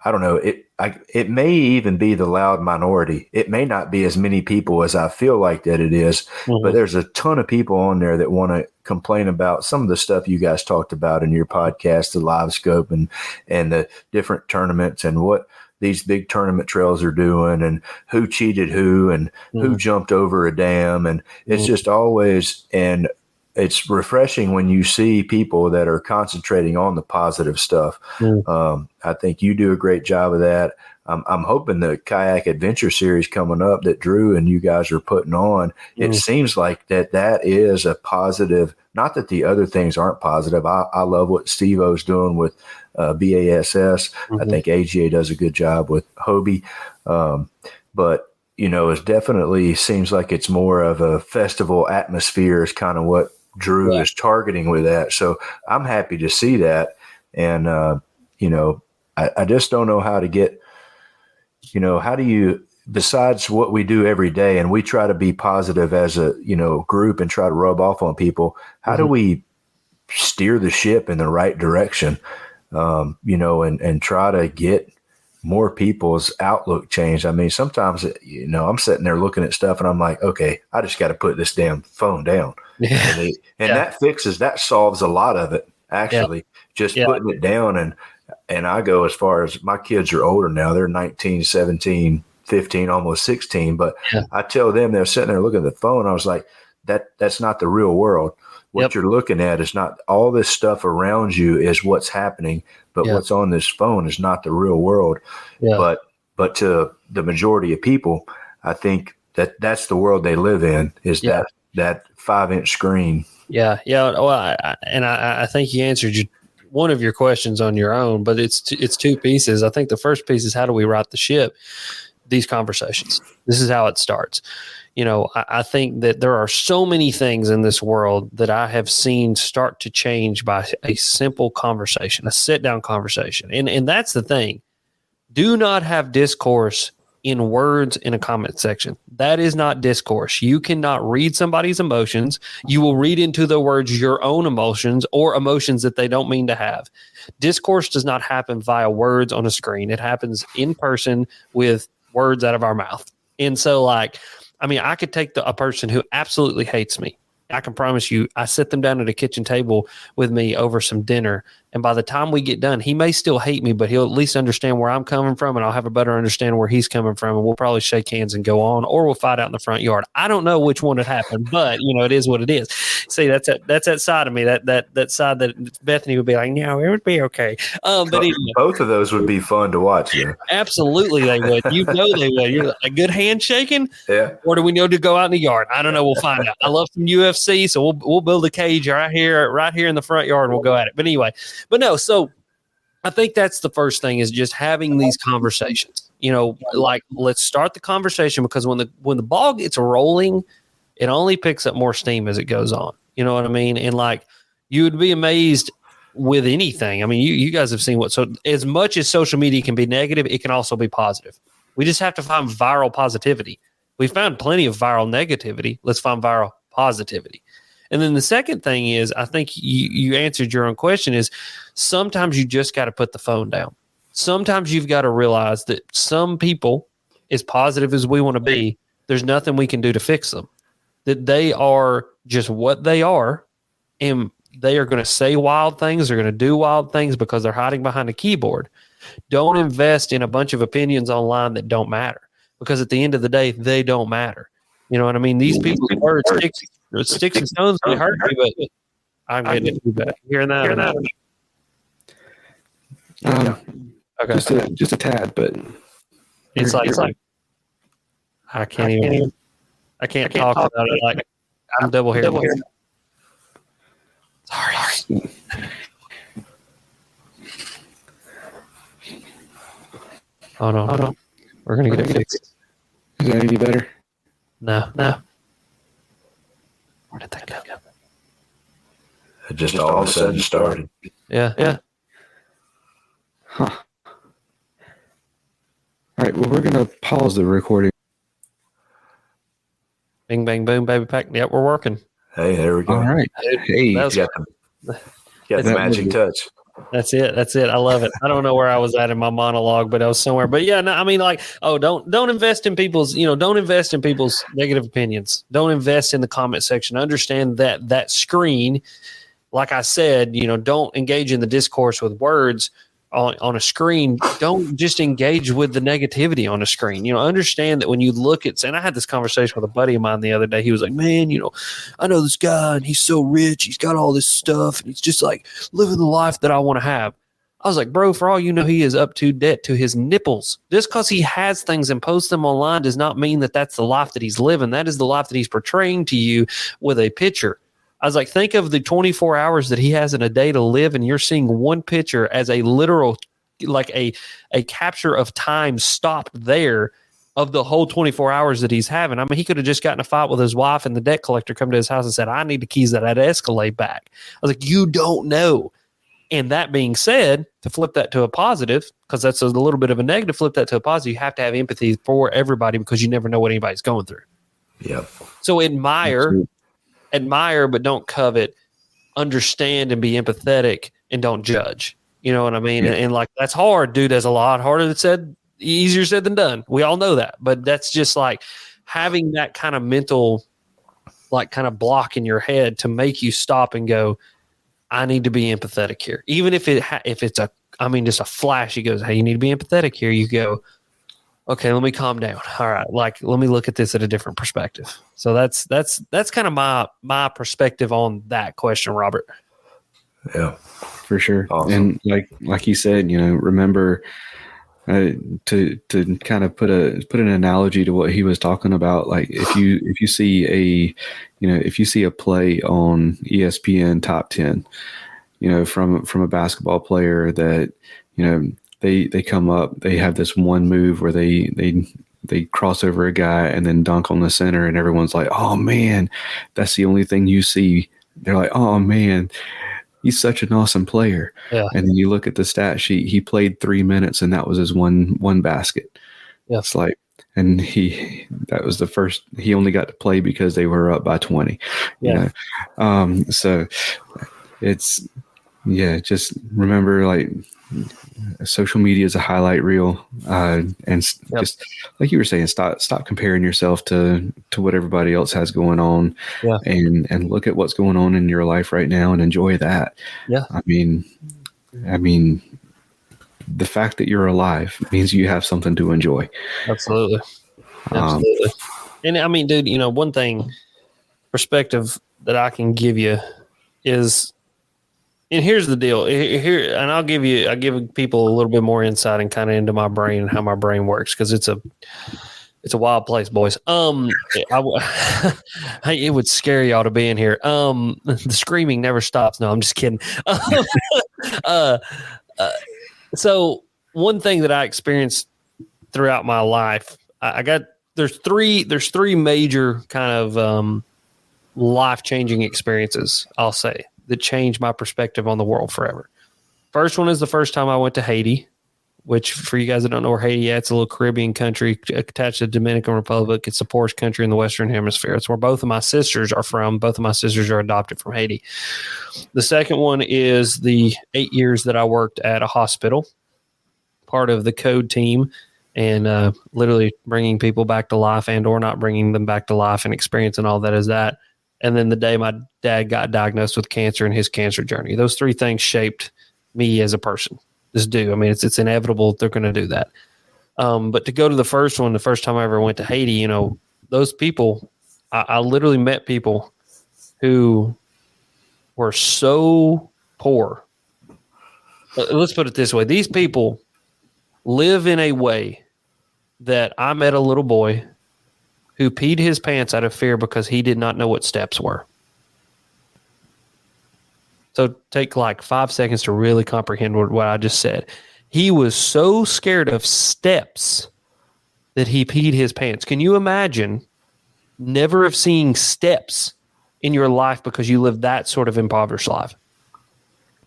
I don't know, it may even be the loud minority. It may not be as many people as I feel like that it is, but there's a ton of people on there that want to complain about some of the stuff you guys talked about in your podcast, the live scope and the different tournaments and what these big tournament trails are doing and who cheated who and who jumped over a dam. And it's just always, and it's refreshing when you see people that are concentrating on the positive stuff. I think you do a great job of that. I'm hoping the kayak adventure series coming up that Drew and you guys are putting on, it seems like that is a positive, not that the other things aren't positive. I love what Steve-O's doing with BASS. I think AGA does a good job with Hobie. But it definitely seems like it's more of a festival atmosphere is kind of what Drew is targeting with that. So I'm happy to see that. And, I just don't know how to get, how do you, besides what we do every day, and we try to be positive as a, group and try to rub off on people, how do we steer the ship in the right direction, and try to get more people's outlook changed? I mean, sometimes, I'm sitting there looking at stuff and I'm like, okay, I just got to put this damn phone down. And that solves a lot of it, actually, just putting it down. And I go as far as my kids are older now. They're 19, 17, 15, almost 16. But I tell them, they're sitting there looking at the phone. I was like, that's not the real world. What you're looking at is not all this stuff around you is what's happening, but what's on this phone is not the real world. Yeah. But to the majority of people, I think that's the world they live in is that 5-inch screen. Yeah. Yeah. Well, I think you answered one of your questions on your own, but it's two pieces. I think the first piece is how do we right the ship? These conversations. This is how it starts. I think that there are so many things in this world that I have seen start to change by a simple conversation, a sit-down conversation. And that's the thing. Do not have discourse in words in a comment section. That is not discourse. You cannot read somebody's emotions. You will read into the words your own emotions or emotions that they don't mean to have. Discourse does not happen via words on a screen. It happens in person with words out of our mouth. And so I could take a person who absolutely hates me I can promise you, I sit them down at a kitchen table with me over some dinner. And by the time we get done, he may still hate me, but he'll at least understand where I'm coming from, and I'll have a better understanding where he's coming from. And we'll probably shake hands and go on, or we'll fight out in the front yard. I don't know which one would happen, but it is what it is. See, that's that side of me, that side that Bethany would be like, no, it would be okay. But anyway, both of those would be fun to watch. Yeah, absolutely they would. They would. You're a good handshaking. Yeah. Or do we know to go out in the yard? I don't know. We'll find out. I love some UFC, so we'll build a cage right here in the front yard, and we'll go at it. But anyway, so I think that's the first thing, is just having these conversations. Like, let's start the conversation, because when the ball gets rolling, it only picks up more steam as it goes on. You know what I mean? And like, you would be amazed with anything. I mean, you guys have seen so as much as social media can be negative, it can also be positive. We just have to find viral positivity. We found plenty of viral negativity. Let's find viral positivity. And then the second thing is, I think you answered your own question, is sometimes you just got to put the phone down. Sometimes you've got to realize that some people, as positive as we want to be, there's nothing we can do to fix them. That they are just what they are, and they are going to say wild things. They're going to do wild things because they're hiding behind a keyboard. Don't invest in a bunch of opinions online that don't matter, because at the end of the day, they don't matter. You know what I mean? These people's words, sticks and stones may hurt you, but I'm getting it back. Hearing that? Okay. Just a tad, but it's like I can't talk about it. Like, I'm double hearing. Sorry. Oh no. We're gonna get it fixed. Is that any better? No. Where did that go? It just all of a sudden started. Yeah. Huh. All right. Well, we're gonna pause the recording. Bing, bang, boom, baby pack. Yep, we're working. Hey, there we go. All right. Hey, You got the magic touch. That's it. I love it. I don't know where I was at in my monologue, but I was somewhere. But yeah, no, I mean, like, don't invest in people's, don't invest in people's negative opinions. Don't invest in the comment section. Understand that screen, like I said, don't engage in the discourse with words on a screen. Don't just engage with the negativity on a screen. Understand that when you look at, and I had this conversation with a buddy of mine the other day. He was like, man, I know this guy and he's so rich. He's got all this stuff and he's just like living the life that I want to have. I was like, bro, for all you know, he is up to debt to his nipples. Just because he has things and posts them online does not mean that that's the life that he's living. That is the life that he's portraying to you with a picture. I was like, think of the 24 hours that he has in a day to live, and you're seeing one picture as a literal, like a capture of time stopped there of the whole 24 hours that he's having. I mean, he could have just gotten a fight with his wife and the debt collector come to his house and said, I need the keys that I'd Escalade back. I was like, you don't know. And that being said, to flip that to a positive, because that's a little bit of a negative, flip that to a positive, you have to have empathy for everybody, because you never know what anybody's going through. Yeah. So admire, but don't covet. Understand and be empathetic, and don't judge. You know what I mean? Yeah. And like, that's hard, dude. That's a lot harder easier said than done. We all know that. But that's just like having that kind of mental, like, kind of block in your head to make you stop and go, I need to be empathetic here. Even if it's just a flash, he goes, hey, you need to be empathetic here. You go, okay, let me calm down. All right, like, let me look at this at a different perspective. So that's kind of my perspective on that question, Robert. Yeah, for sure. Awesome. And like you said, remember to kind of put an analogy to what he was talking about. Like, if you see a play on ESPN Top 10, from a basketball player that they come up, they have this one move where they cross over a guy and then dunk on the center, and everyone's like, oh man, that's the only thing you see. They're like, oh man, he's such an awesome player. Yeah. And then you look at the stat sheet, he played 3 minutes and that was his one basket. Yeah. It's like, and that was the first, he only got to play because they were up by 20. Yeah. So Yeah, just remember, like, social media is a highlight reel, just like you were saying, stop comparing yourself to what everybody else has going on, and look at what's going on in your life right now and enjoy that. Yeah, I mean, the fact that you're alive means you have something to enjoy. absolutely. And I mean, dude, one thing perspective that I can give you is, and here's the deal here, and I give people a little bit more insight and kind of into my brain and how my brain works, because it's a wild place, boys. It would scare y'all to be in here. The screaming never stops. No, I'm just kidding. So one thing that I experienced throughout my life, there's three major kind of life-changing experiences, I'll say, that changed my perspective on the world forever. First one is the first time I went to Haiti, which, for you guys that don't know where Haiti is, it's a little Caribbean country attached to the Dominican Republic. It's the poorest country in the Western Hemisphere. It's where both of my sisters are from. Both of my sisters are adopted from Haiti. The second one is the 8 years that I worked at a hospital, part of the code team, and literally bringing people back to life and or not bringing them back to life, and experiencing all that is that. And then the day my dad got diagnosed with cancer and his cancer journey. Those three things shaped me as a person. Just do. I mean, it's inevitable they're going to do that. But to go to the first one, the first time I ever went to Haiti, those people, I literally met people who were so poor. Let's put it this way. These people live in a way that I met a little boy who peed his pants out of fear because he did not know what steps were. So take like 5 seconds to really comprehend what I just said. He was so scared of steps that he peed his pants. Can you imagine never have seeing steps in your life because you lived that sort of impoverished life?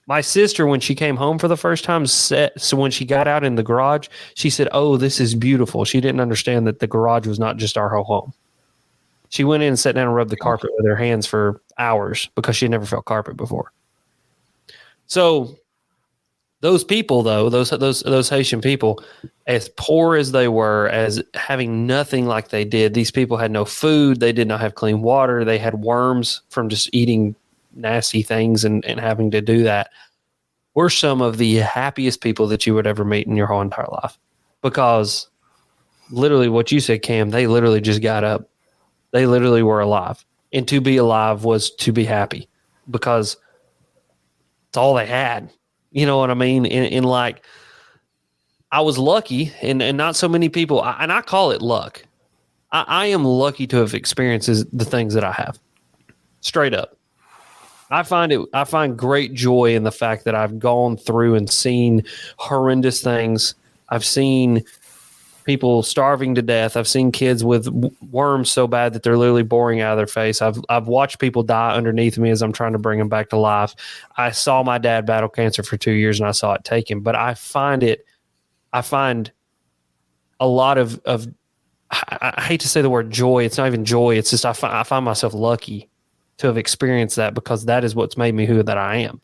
My sister, when she came home for the first time, so when she got out in the garage, she said, "Oh, this is beautiful." She didn't understand that the garage was not just our whole home. She went in and sat down and rubbed the carpet with her hands for hours because she had never felt carpet before. So those people, though, those Haitian people, as poor as they were, as having nothing like they did, these people had no food. They did not have clean water. They had worms from just eating nasty things and having to do that. We're some of the happiest people that you would ever meet in your whole entire life, because literally what you said, Cam, they literally just got up. They literally were alive. And to be alive was to be happy, because it's all they had. You know what I mean? And like, I was lucky, and not so many people, and I call it luck. I am lucky to have experienced the things that I have. Straight up. I find great joy in the fact that I've gone through and seen horrendous things. I've seen people starving to death. I've seen kids with worms so bad that they're literally boring out of their face. I've watched people die underneath me as I'm trying to bring them back to life. I saw my dad battle cancer for 2 years, and I saw it take him. But I find a lot of I hate to say the word joy. It's not even joy. It's just I find myself lucky to have experienced that, because that is what's made me who that I am.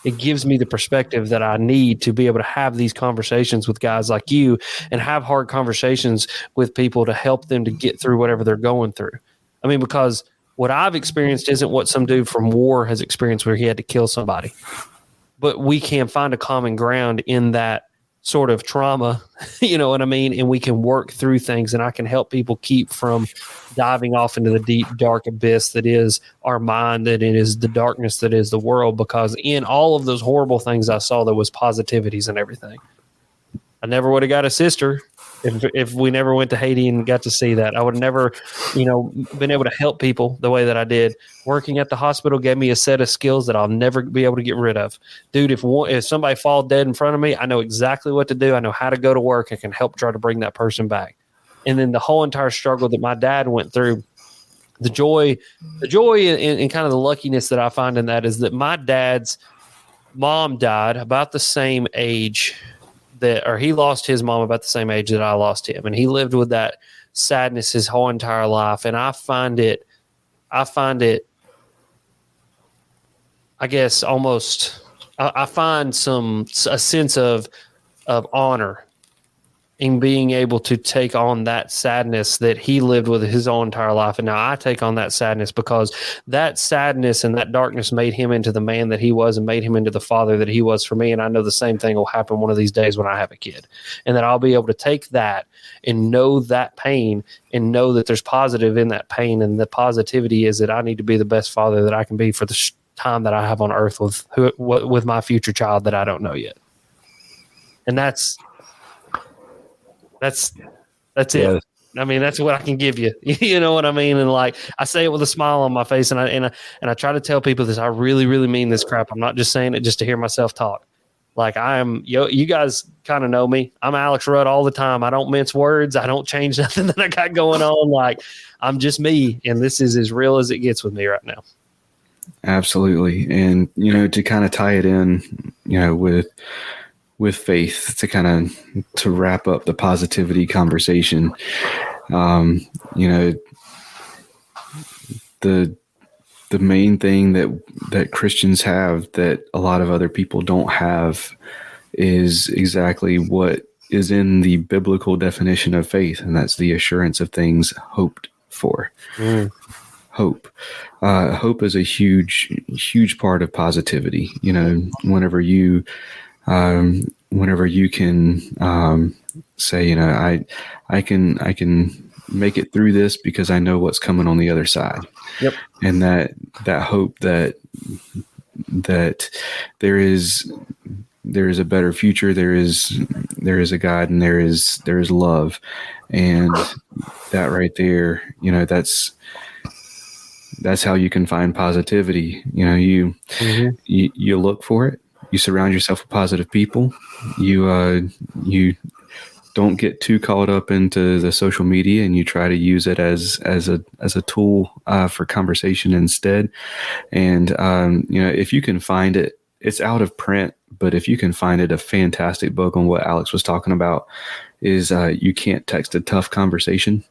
It gives me the perspective that I need to be able to have these conversations with guys like you, and have hard conversations with people to help them to get through whatever they're going through. I mean, because what I've experienced isn't what some dude from war has experienced where he had to kill somebody. But we can find a common ground in that sort of trauma, you know what I mean? And we can work through things, and I can help people keep from diving off into the deep, dark abyss that is our mind, that it is the darkness that is the world, because in all of those horrible things I saw, there was positivities and everything. I never would have got a sister if we never went to Haiti and got to see that. I would have never, been able to help people the way that I did. Working at the hospital gave me a set of skills that I'll never be able to get rid of. Dude, if somebody falls dead in front of me, I know exactly what to do. I know how to go to work. I can help try to bring that person back. And then the whole entire struggle that my dad went through, the joy and kind of the luckiness that I find in that is that my dad's mom died about the same age he lost his mom about the same age that I lost him. And he lived with that sadness his whole entire life. And I find it, I guess, almost, I find a sense of honor in being able to take on that sadness that he lived with his whole entire life. And now I take on that sadness because that sadness and that darkness made him into the man that he was and made him into the father that he was for me. And I know the same thing will happen one of these days when I have a kid, and that I'll be able to take that and know that pain and know that there's positive in that pain. And the positivity is that I need to be the best father that I can be for the time that I have on earth with my future child that I don't know yet. And that's it. Yeah. I mean, that's what I can give you. You know what I mean? And like, I say it with a smile on my face, and I try to tell people this. I really, really mean this crap. I'm not just saying it just to hear myself talk. Like, you guys kind of know me. I'm Alex Rudd all the time. I don't mince words. I don't change nothing that I got going on. Like, I'm just me, and this is as real as it gets with me right now. Absolutely. And, to kind of tie it in, with faith, to wrap up the positivity conversation, the main thing that Christians have that a lot of other people don't have is exactly what is in the biblical definition of faith, and that's the assurance of things hoped for. Hope. Hope is a huge part of positivity. Whenever you can say, I can make it through this because I know what's coming on the other side. Yep. And that hope that there is a better future. There is a God, and there is love, and that right there, that's how you can find positivity. You look for it. You surround yourself with positive people. You don't get too caught up into the social media, and you try to use it as a tool for conversation instead. And if you can find it, it's out of print, but if you can find it, a fantastic book on what Alex was talking about is You Can't Text a Tough Conversation.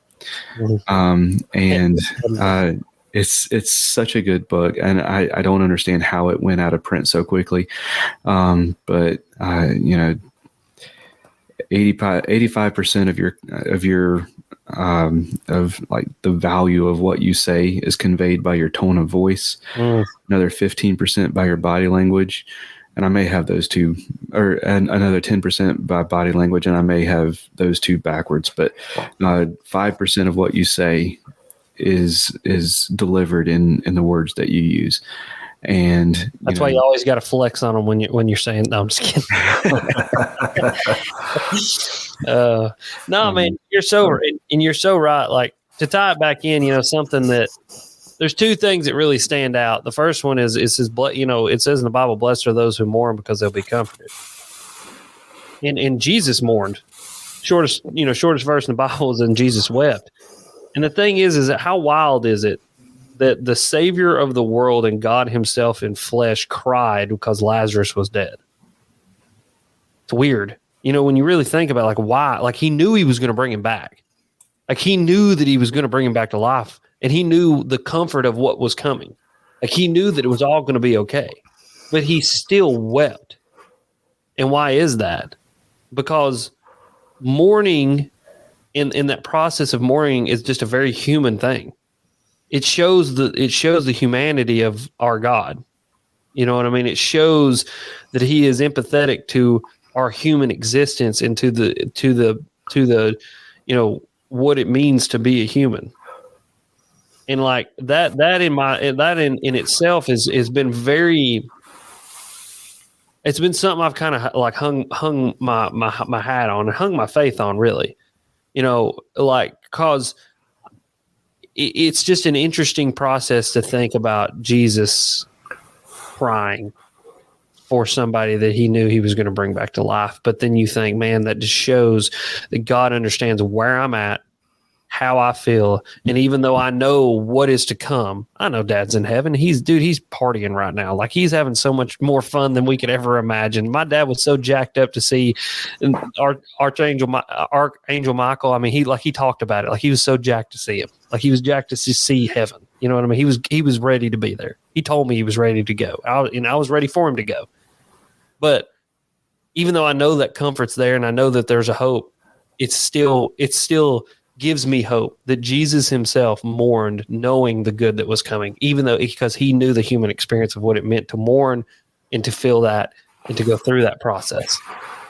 It's such a good book, and I don't understand how it went out of print so quickly. But 85% of like the value of what you say is conveyed by your tone of voice. Another 15% by your body language. And I may have those two, and another 10% by body language. And I may have those two backwards, but 5% of what you say is delivered in the words that you use. And that's why you always got to flex on them when you're saying, no, I'm just kidding. No, man, you're so right. Like, to tie it back in, something that there's two things that really stand out. The first one is his blood. It says in the Bible, blessed are those who mourn because they'll be comforted. And Jesus mourned. Shortest verse in the Bible is, and Jesus wept. And the thing is that how wild is it that the Savior of the world and God himself in flesh cried because Lazarus was dead? It's weird. When you really think about it, like, why? Like, he knew he was going to bring him back. Like, he knew that he was going to bring him back to life, and he knew the comfort of what was coming. Like, he knew that it was all going to be okay, but he still wept. And why is that? Because mourning, in that process of mourning, is just a very human thing. It shows the humanity of our God. You know what I mean? It shows that he is empathetic to our human existence and to the what it means to be a human. And like that in itself has been very. It's been something I've kind of like hung my hat on and hung my faith on, really. Cause it's just an interesting process to think about Jesus crying for somebody that he knew he was going to bring back to life. But then you think, man, that just shows that God understands where I'm at, how I feel. And even though I know what is to come, I know Dad's in heaven. He's partying right now. Like, he's having so much more fun than we could ever imagine. My dad was so jacked up to see Archangel Michael. I mean, he talked about it. Like, he was so jacked to see him. Like, he was jacked to see heaven. You know what I mean? He was ready to be there. He told me he was ready to go. I was ready for him to go. But even though I know that comfort's there and I know that there's a hope, it still gives me hope that Jesus himself mourned knowing the good that was coming, even though because he knew the human experience of what it meant to mourn and to feel that and to go through that process.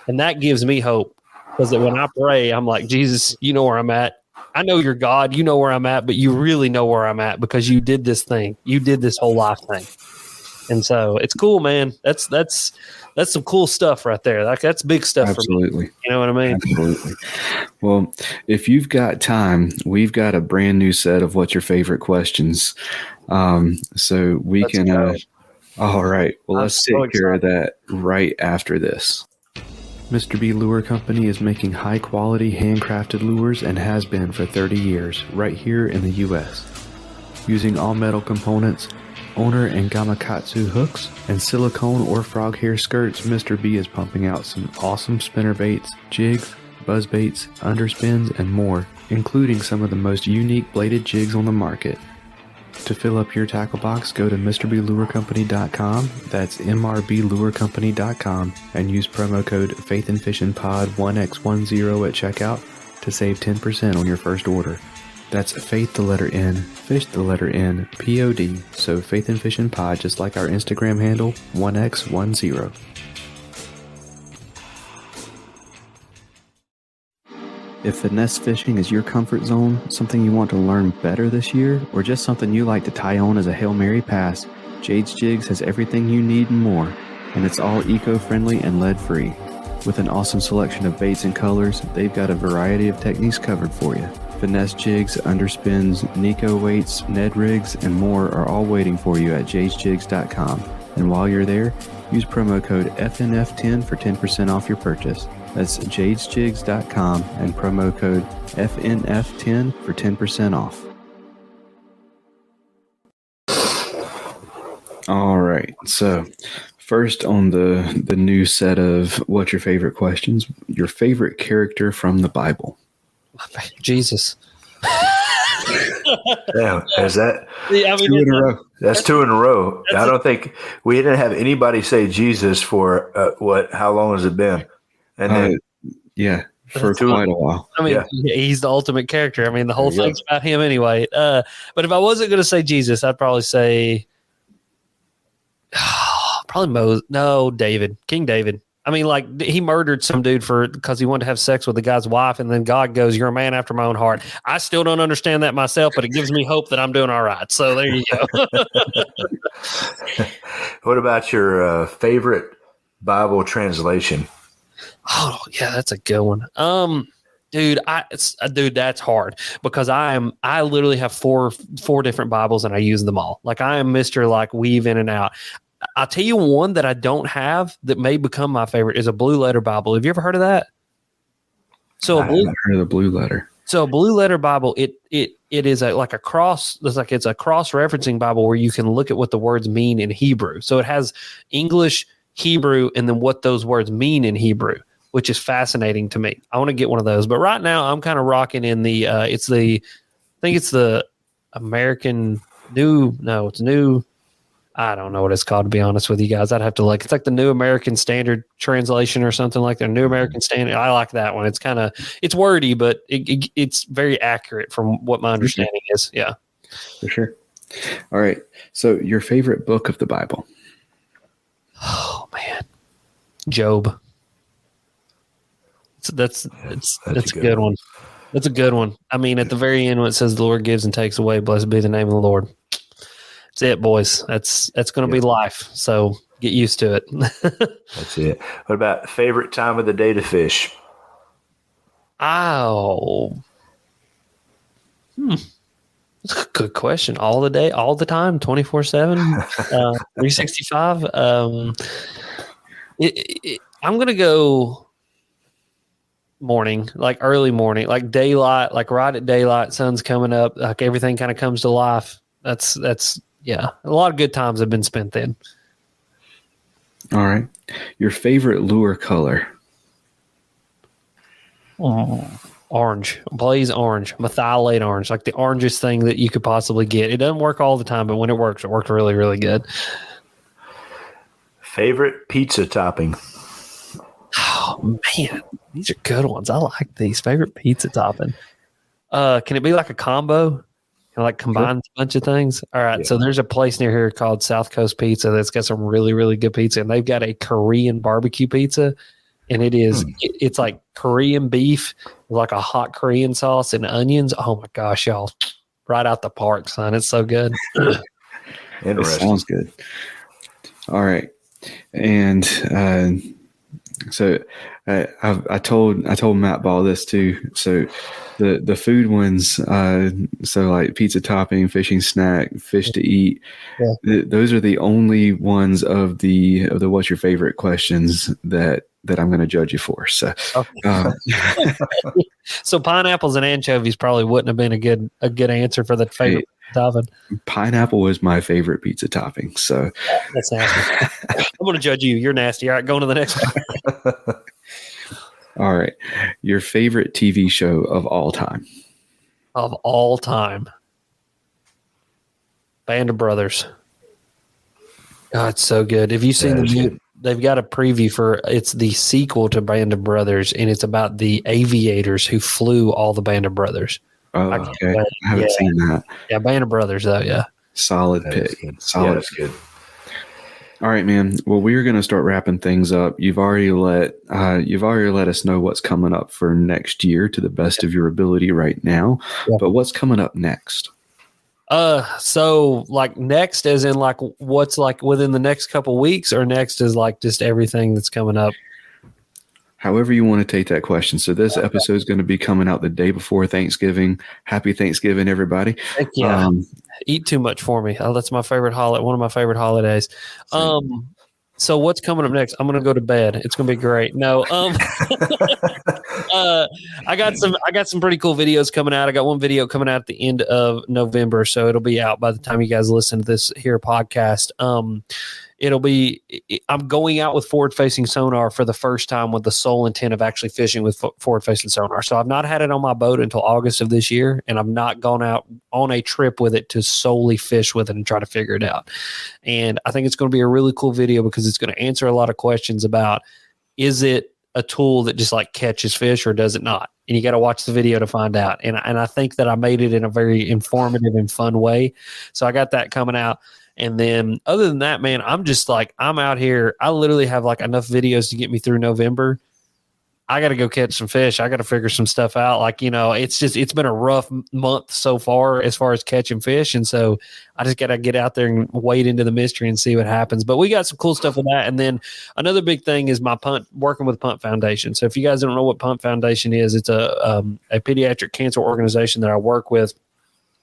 And that gives me hope, because that when I pray, I'm like, Jesus, you know where I'm at. I know you're God. You know where I'm at, but you really know where I'm at because you did this thing. You did this whole life thing. And so it's cool, man. That's some cool stuff right there. Like that's big stuff. Absolutely. For me. You know what I mean? Absolutely. Well, if you've got time, we've got a brand new set of what's your favorite questions. So we Let's can, go. all right. Well, I'm let's so take care of excited. that right after this. Mr. B Lure Company is making high-quality handcrafted lures and has been for 30 years right here in the U.S. Using all-metal components, owner and gamakatsu hooks, and silicone or frog hair skirts, Mr. B is pumping out some awesome spinner baits, jigs, buzz baits, underspins, and more, including some of the most unique bladed jigs on the market. To fill up your tackle box, go to MrBLureCompany.com, that's MRBLureCompany.com, and use promo code faithnfishnpod1x10 at checkout to save 10% on your first order. That's faith the letter N, fish the letter N, P-O-D, so Faith and Fishing Pod, just like our Instagram handle, 1x10. If finesse fishing is your comfort zone, something you want to learn better this year, or just something you like to tie on as a Hail Mary pass, Jade's Jigs has everything you need and more, and it's all eco-friendly and lead-free. With an awesome selection of baits and colors, they've got a variety of techniques covered for you. Finesse jigs, underspins, Nico weights, Ned rigs, and more are all waiting for you at jadesjigs.com. And while you're there, use promo code FNF10 for 10% off your purchase. That's jadesjigs.com and promo code FNF10 for 10% off. All right. So first on the new set of what's your favorite questions, your favorite character from the Bible. Jesus. Damn, is that Yeah, I mean, Two in a row. that's two in a row? I don't think we didn't have anybody say Jesus for how long has it been? And then Yeah, for Two- quite a while. I mean, Yeah. he's the ultimate character. I mean, the whole There you thing's about him anyway. But if I wasn't going to say Jesus, I'd probably say probably David, King David. I mean, like he murdered some dude because he wanted to have sex with the guy's wife, and then God goes, "You're a man after my own heart." I still don't understand that myself, but it gives me hope that I'm doing all right. So there you go. what about your favorite Bible translation? Oh yeah, that's a good one. Dude, that's hard because I literally have four different Bibles and I use them all. Like I am Mr. like weave in and out. I'll tell you one that I don't have that may become my favorite is a Blue Letter Bible. Have you ever heard of that? So I haven't heard of the Blue Letter. So a Blue Letter Bible, it is like a cross. It's a cross-referencing Bible where you can look at what the words mean in Hebrew. So it has English, Hebrew, and then what those words mean in Hebrew, which is fascinating to me. I want to get one of those. But right now I'm kind of rocking in the I think it's the American it's new. I don't know what it's called, to be honest with you guys. I'd have to look. It's like the New American Standard Translation or something like that. New American Standard. I like that one. It's wordy, but it's very accurate from what my understanding is. Yeah. For sure. All right. So your favorite book of the Bible? Oh man. Job. That's a good one. That's a good one. I mean, at the very end when it says the Lord gives and takes away, blessed be the name of the Lord. That's it, boys. That's going to be life. So get used to it. That's it. What about favorite time of the day to fish? Oh. That's a good question. All the day, all the time, 24/7, 365. I'm going to go morning, like early morning, like daylight, like right at daylight, sun's coming up, like everything kind of comes to life. That's yeah. A lot of good times have been spent then. All right. Your favorite lure color? Orange, blaze orange, methylate orange, like the orangest thing that you could possibly get. It doesn't work all the time, but when it works, it worked really, really good. Favorite pizza topping? Oh man, these are good ones. I like these. Favorite pizza topping. Can it be like a combo? Can I like combine a bunch of things? All right. Yeah. So there's a place near here called South Coast Pizza that's got some really, really good pizza, and they've got a Korean barbecue pizza, and it's like Korean beef with like a hot Korean sauce and onions. Oh my gosh, y'all! Right out the park, son. It's so good. It sounds good. All right, and so I told Matt Ball this too. So the food ones, so like pizza topping, fishing snack, fish to eat. Yeah. Those are the only ones of the what's your favorite questions that I'm going to judge you for. So, so pineapples and anchovies probably wouldn't have been a good answer for the favorite topping. Pineapple was my favorite pizza topping. So that's nasty. I'm going to judge you. You're nasty. All right, going to the next one. All right, your favorite TV show of all time? Of all time, Band of Brothers. God, it's so good. Have you seen the new? They've got a preview for it's the sequel to Band of Brothers, and it's about the aviators who flew all the Band of Brothers. Oh, okay. I haven't seen that. Yeah, Band of Brothers, though. Yeah, solid pick. Solid. Yeah, that's good. All right, man. Well, we're going to start wrapping things up. You've already let us know what's coming up for next year to the best of your ability right now. Yeah. But what's coming up next? So like next as in like what's like within the next couple weeks, or next is like just everything that's coming up? However you want to take that question. So this episode is going to be coming out the day before Thanksgiving. Happy Thanksgiving, everybody. Heck yeah. Eat too much for me. Oh, that's my favorite holiday. One of my favorite holidays. So what's coming up next? I'm going to go to bed. It's going to be great. No, I got some pretty cool videos coming out. I got one video coming out at the end of November, so it'll be out by the time you guys listen to this here podcast. I'm going out with forward-facing sonar for the first time with the sole intent of actually fishing with forward-facing sonar. So I've not had it on my boat until August of this year, and I've not gone out on a trip with it to solely fish with it and try to figure it out. And I think it's going to be a really cool video because it's going to answer a lot of questions about, is it a tool that just like catches fish or does it not? And you got to watch the video to find out. And I think that I made it in a very informative and fun way. So I got that coming out. And then other than that, man, I'm out here. I literally have like enough videos to get me through November. I got to go catch some fish. I got to figure some stuff out. Like, it's been a rough month so far as catching fish. And so I just got to get out there and wade into the mystery and see what happens. But we got some cool stuff with that. And then another big thing is working with Punt Foundation. So if you guys don't know what Punt Foundation is, it's a pediatric cancer organization that I work with.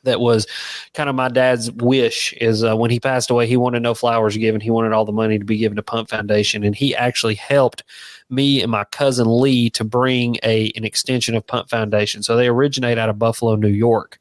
That was kind of my dad's wish is when he passed away, he wanted no flowers given. He wanted all the money to be given to Punt Foundation. And he actually helped me and my cousin Lee to bring an extension of Punt Foundation. So they originate out of Buffalo, New York.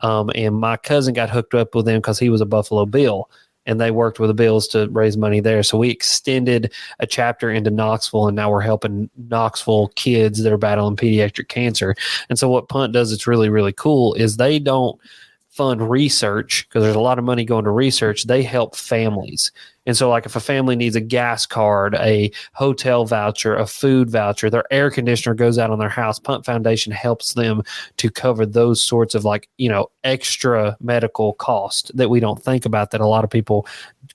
And my cousin got hooked up with them because he was a Buffalo Bill. And they worked with the Bills to raise money there. So we extended a chapter into Knoxville, and now we're helping Knoxville kids that are battling pediatric cancer. And so what Punt does that's really, really cool is they don't fund research because there's a lot of money going to research. They help families. And so like if a family needs a gas card, a hotel voucher, a food voucher, their air conditioner goes out on their house, Punt Foundation helps them to cover those sorts of extra medical costs that we don't think about that a lot of people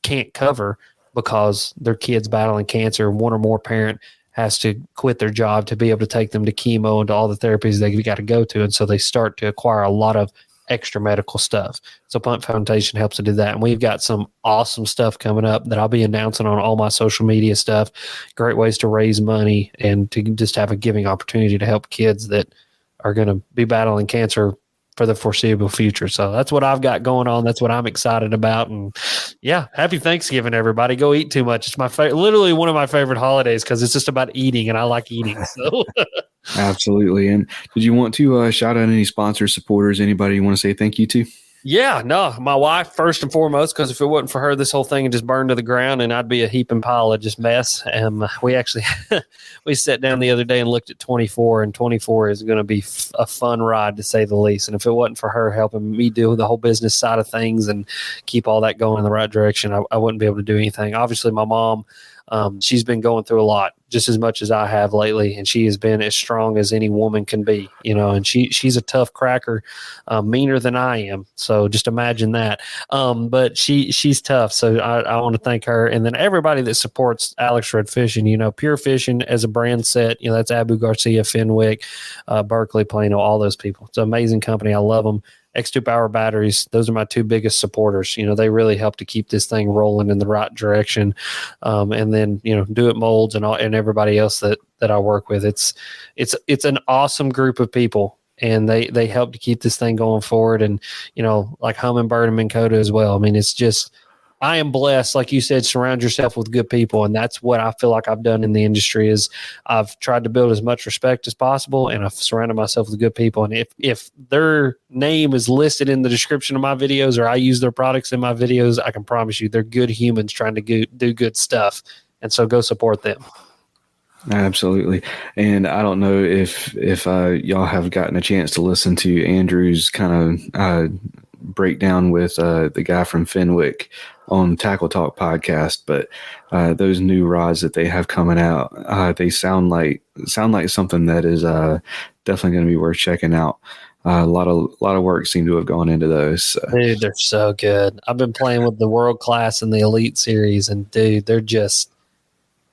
can't cover because their kid's battling cancer. One or more parent has to quit their job to be able to take them to chemo and to all the therapies they got to go to. And so they start to acquire a lot of extra medical stuff. So Punt Foundation helps to do that. And we've got some awesome stuff coming up that I'll be announcing on all my social media stuff. Great ways to raise money and to just have a giving opportunity to help kids that are going to be battling cancer for the foreseeable future. So that's what I've got going on. That's what I'm excited about. And yeah, happy Thanksgiving, everybody. Go eat too much. It's my literally one of my favorite holidays because it's just about eating and I like eating. So absolutely. And did you want to shout out any sponsors, supporters, anybody you want to say thank you to? Yeah, no, my wife first and foremost, because if it wasn't for her, this whole thing would just burn to the ground and I'd be a heaping pile of just mess. And we actually, we sat down the other day and looked at 24, and 24 is going to be a fun ride to say the least. And if it wasn't for her helping me do the whole business side of things and keep all that going in the right direction, I wouldn't be able to do anything. Obviously, my mom, she's been going through a lot, just as much as I have lately, and she has been as strong as any woman can be, and she's a tough cracker, meaner than I am. So just imagine that. But she's tough. So I want to thank her. And then everybody that supports Alex Red Fishing, Pure Fishing as a brand set, that's Abu Garcia, Fenwick, Berkeley, Plano, all those people. It's an amazing company. I love them. X2 Power batteries, those are my two biggest supporters. They really help to keep this thing rolling in the right direction. And then, Do It Molds and everybody else that I work with. It's an awesome group of people, and they help to keep this thing going forward. And, like Humminbird and Minn Kota as well. I mean, it's just, I am blessed. Like you said, surround yourself with good people. And that's what I feel like I've done in the industry is I've tried to build as much respect as possible, and I've surrounded myself with good people. And if their name is listed in the description of my videos, or I use their products in my videos, I can promise you they're good humans trying to do good stuff. And so go support them. Absolutely. And I don't know if y'all have gotten a chance to listen to Andrew's kind of breakdown with the guy from Fenwick on Tackle Talk podcast, but those new rods that they have coming out, they sound like something that is definitely going to be worth checking out. A lot of work seemed to have gone into those. So. Dude, they're so good. I've been playing with the World Class and the Elite Series, and dude,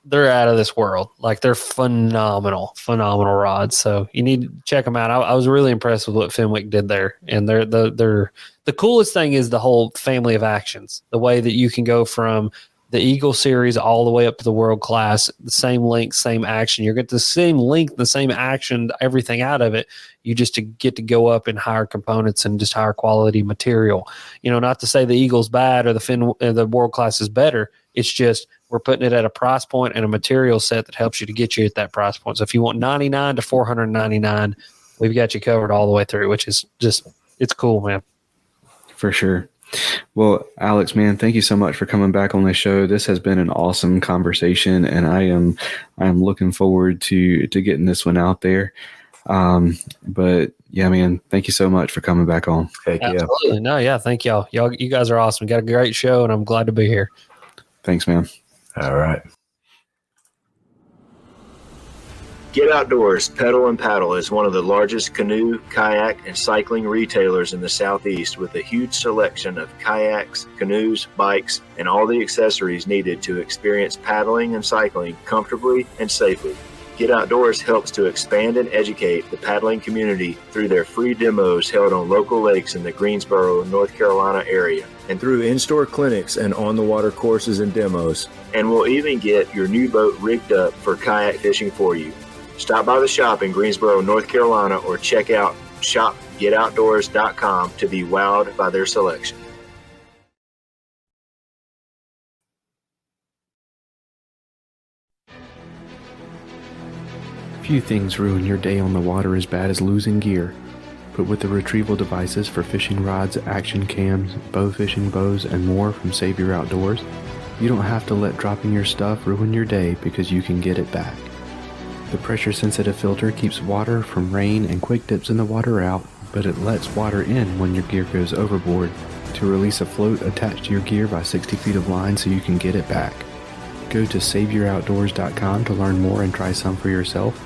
they're out of this world. Like, they're phenomenal rods. So you need to check them out. I was really impressed with what Fenwick did there. And they're the coolest thing is the whole family of actions, the way that you can go from the Eagle series all the way up to the World Class, the same length, same action. You're getting the same length, the same action, everything out of it. You just get to go up in higher components and just higher quality material. Not to say the Eagle's bad or the World Class is better. It's just we're putting it at a price point and a material set that helps you to get you at that price point. So if you want $99 to $499, we've got you covered all the way through, which is just, it's cool, man. For sure. Well, Alex, man, thank you so much for coming back on the show. This has been an awesome conversation, and I am looking forward to getting this one out there. But yeah, man, thank you so much for coming back on. Heck yeah. Absolutely. No, yeah, thank y'all. You guys are awesome. Got a great show, and I'm glad to be here. Thanks, man. All right. Get Outdoors Pedal and Paddle is one of the largest canoe, kayak, and cycling retailers in the Southeast, with a huge selection of kayaks, canoes, bikes, and all the accessories needed to experience paddling and cycling comfortably and safely. Get Outdoors helps to expand and educate the paddling community through their free demos held on local lakes in the Greensboro, North Carolina area, and through in-store clinics and on-the-water courses and demos. And we'll even get your new boat rigged up for kayak fishing for you. Stop by the shop in Greensboro, North Carolina, or check out shopgetoutdoors.com to be wowed by their selection. Few things ruin your day on the water as bad as losing gear. But with the retrieval devices for fishing rods, action cams, bow fishing bows, and more from Save Your Outdoors, you don't have to let dropping your stuff ruin your day because you can get it back. The pressure-sensitive filter keeps water from rain and quick dips in the water out, but it lets water in when your gear goes overboard to release a float attached to your gear by 60 feet of line so you can get it back. Go to SaveYourOutdoors.com to learn more and try some for yourself,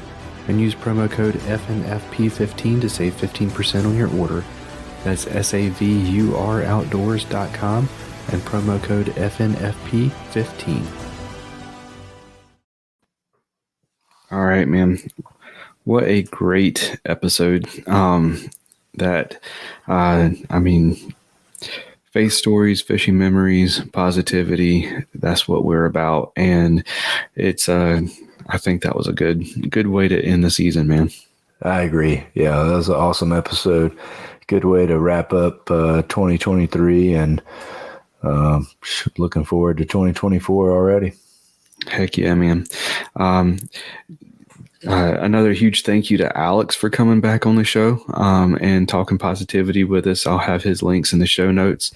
and use promo code FNFP15 to save 15% on your order. That's SaveYourOutdoors.com and promo code FNFP15. All right, man. What a great episode. Faith stories, fishing memories, positivity. That's what we're about. And it's, I think that was a good way to end the season, man. I agree. Yeah, that was an awesome episode. Good way to wrap up 2023, and looking forward to 2024 already. Heck yeah, man. Another huge thank you to Alex for coming back on the show and talking positivity with us. I'll have his links in the show notes.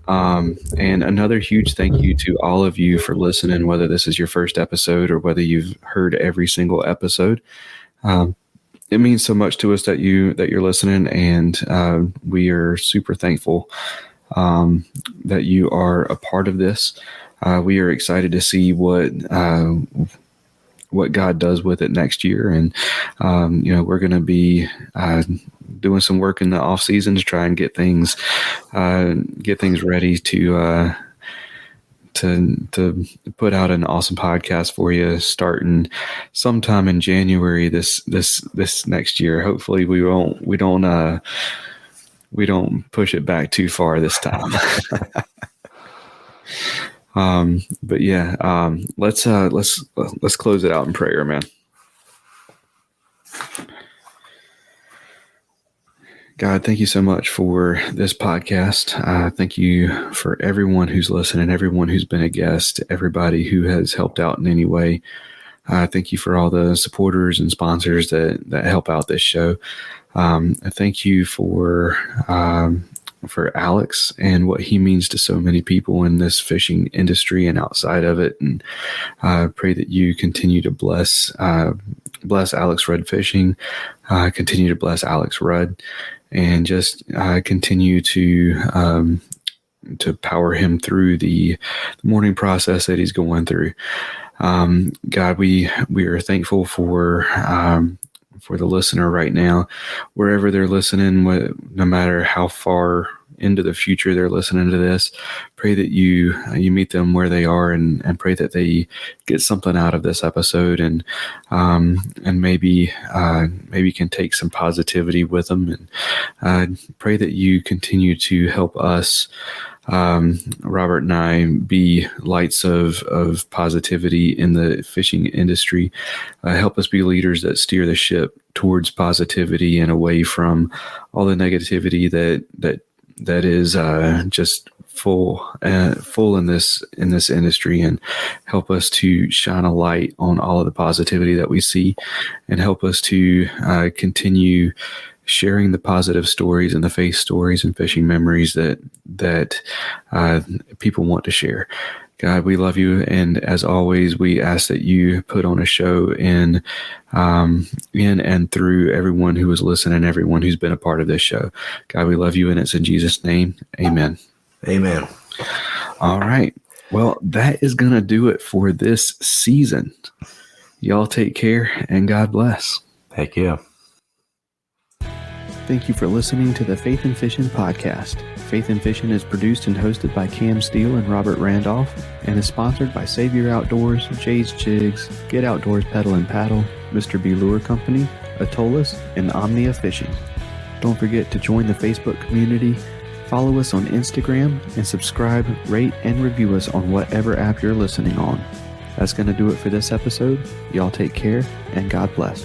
And another huge thank you to all of you for listening, whether this is your first episode or whether you've heard every single episode. It means so much to us that you're listening, and we are super thankful that you are a part of this. We are excited to see what God does with it next year. And, we're going to be doing some work in the off season to try and get things ready to put out an awesome podcast for you starting sometime in January this next year. Hopefully we don't push it back too far this time. But yeah, let's close it out in prayer, man. God, thank you so much for this podcast. Thank you for everyone who's listening, everyone who's been a guest, everybody who has helped out in any way. Thank you for all the supporters and sponsors that help out this show. Thank you for Alex and what he means to so many people in this fishing industry and outside of it. And I pray that you continue to bless Alex Rudd Fishing, continue to bless Alex Rudd, and just continue to power him through the mourning process that he's going through. God, we are thankful for the listener right now, wherever they're listening, no matter how far into the future they're listening to this. Pray that you meet them where they are, and pray that they get something out of this episode, and maybe can take some positivity with them, and pray that you continue to help us, Robert and I, be lights of positivity in the fishing industry. Help us be leaders that steer the ship towards positivity and away from all the negativity that is just full in this industry, and help us to shine a light on all of the positivity that we see, and help us to continue sharing the positive stories and the faith stories and fishing memories that people want to share. God, we love you, and as always, we ask that you put on a show in and through everyone who is listening, everyone who's been a part of this show. God, we love you, and it's in Jesus' name. Amen. Amen. All right. Well, that is going to do it for this season. Y'all take care, and God bless. Heck yeah. Thank you for listening to the Faith and Fishing podcast. Faith and Fishing is produced and hosted by Cam Steele and Robert Randolph, and is sponsored by Savior Outdoors, Jay's Jigs, Get Outdoors Pedal and Paddle, Mr. B Lure Company, Atollas, and Omnia Fishing. Don't forget to join the Facebook community, follow us on Instagram, and subscribe, rate, and review us on whatever app you're listening on. That's going to do it for this episode. Y'all take care, and God bless.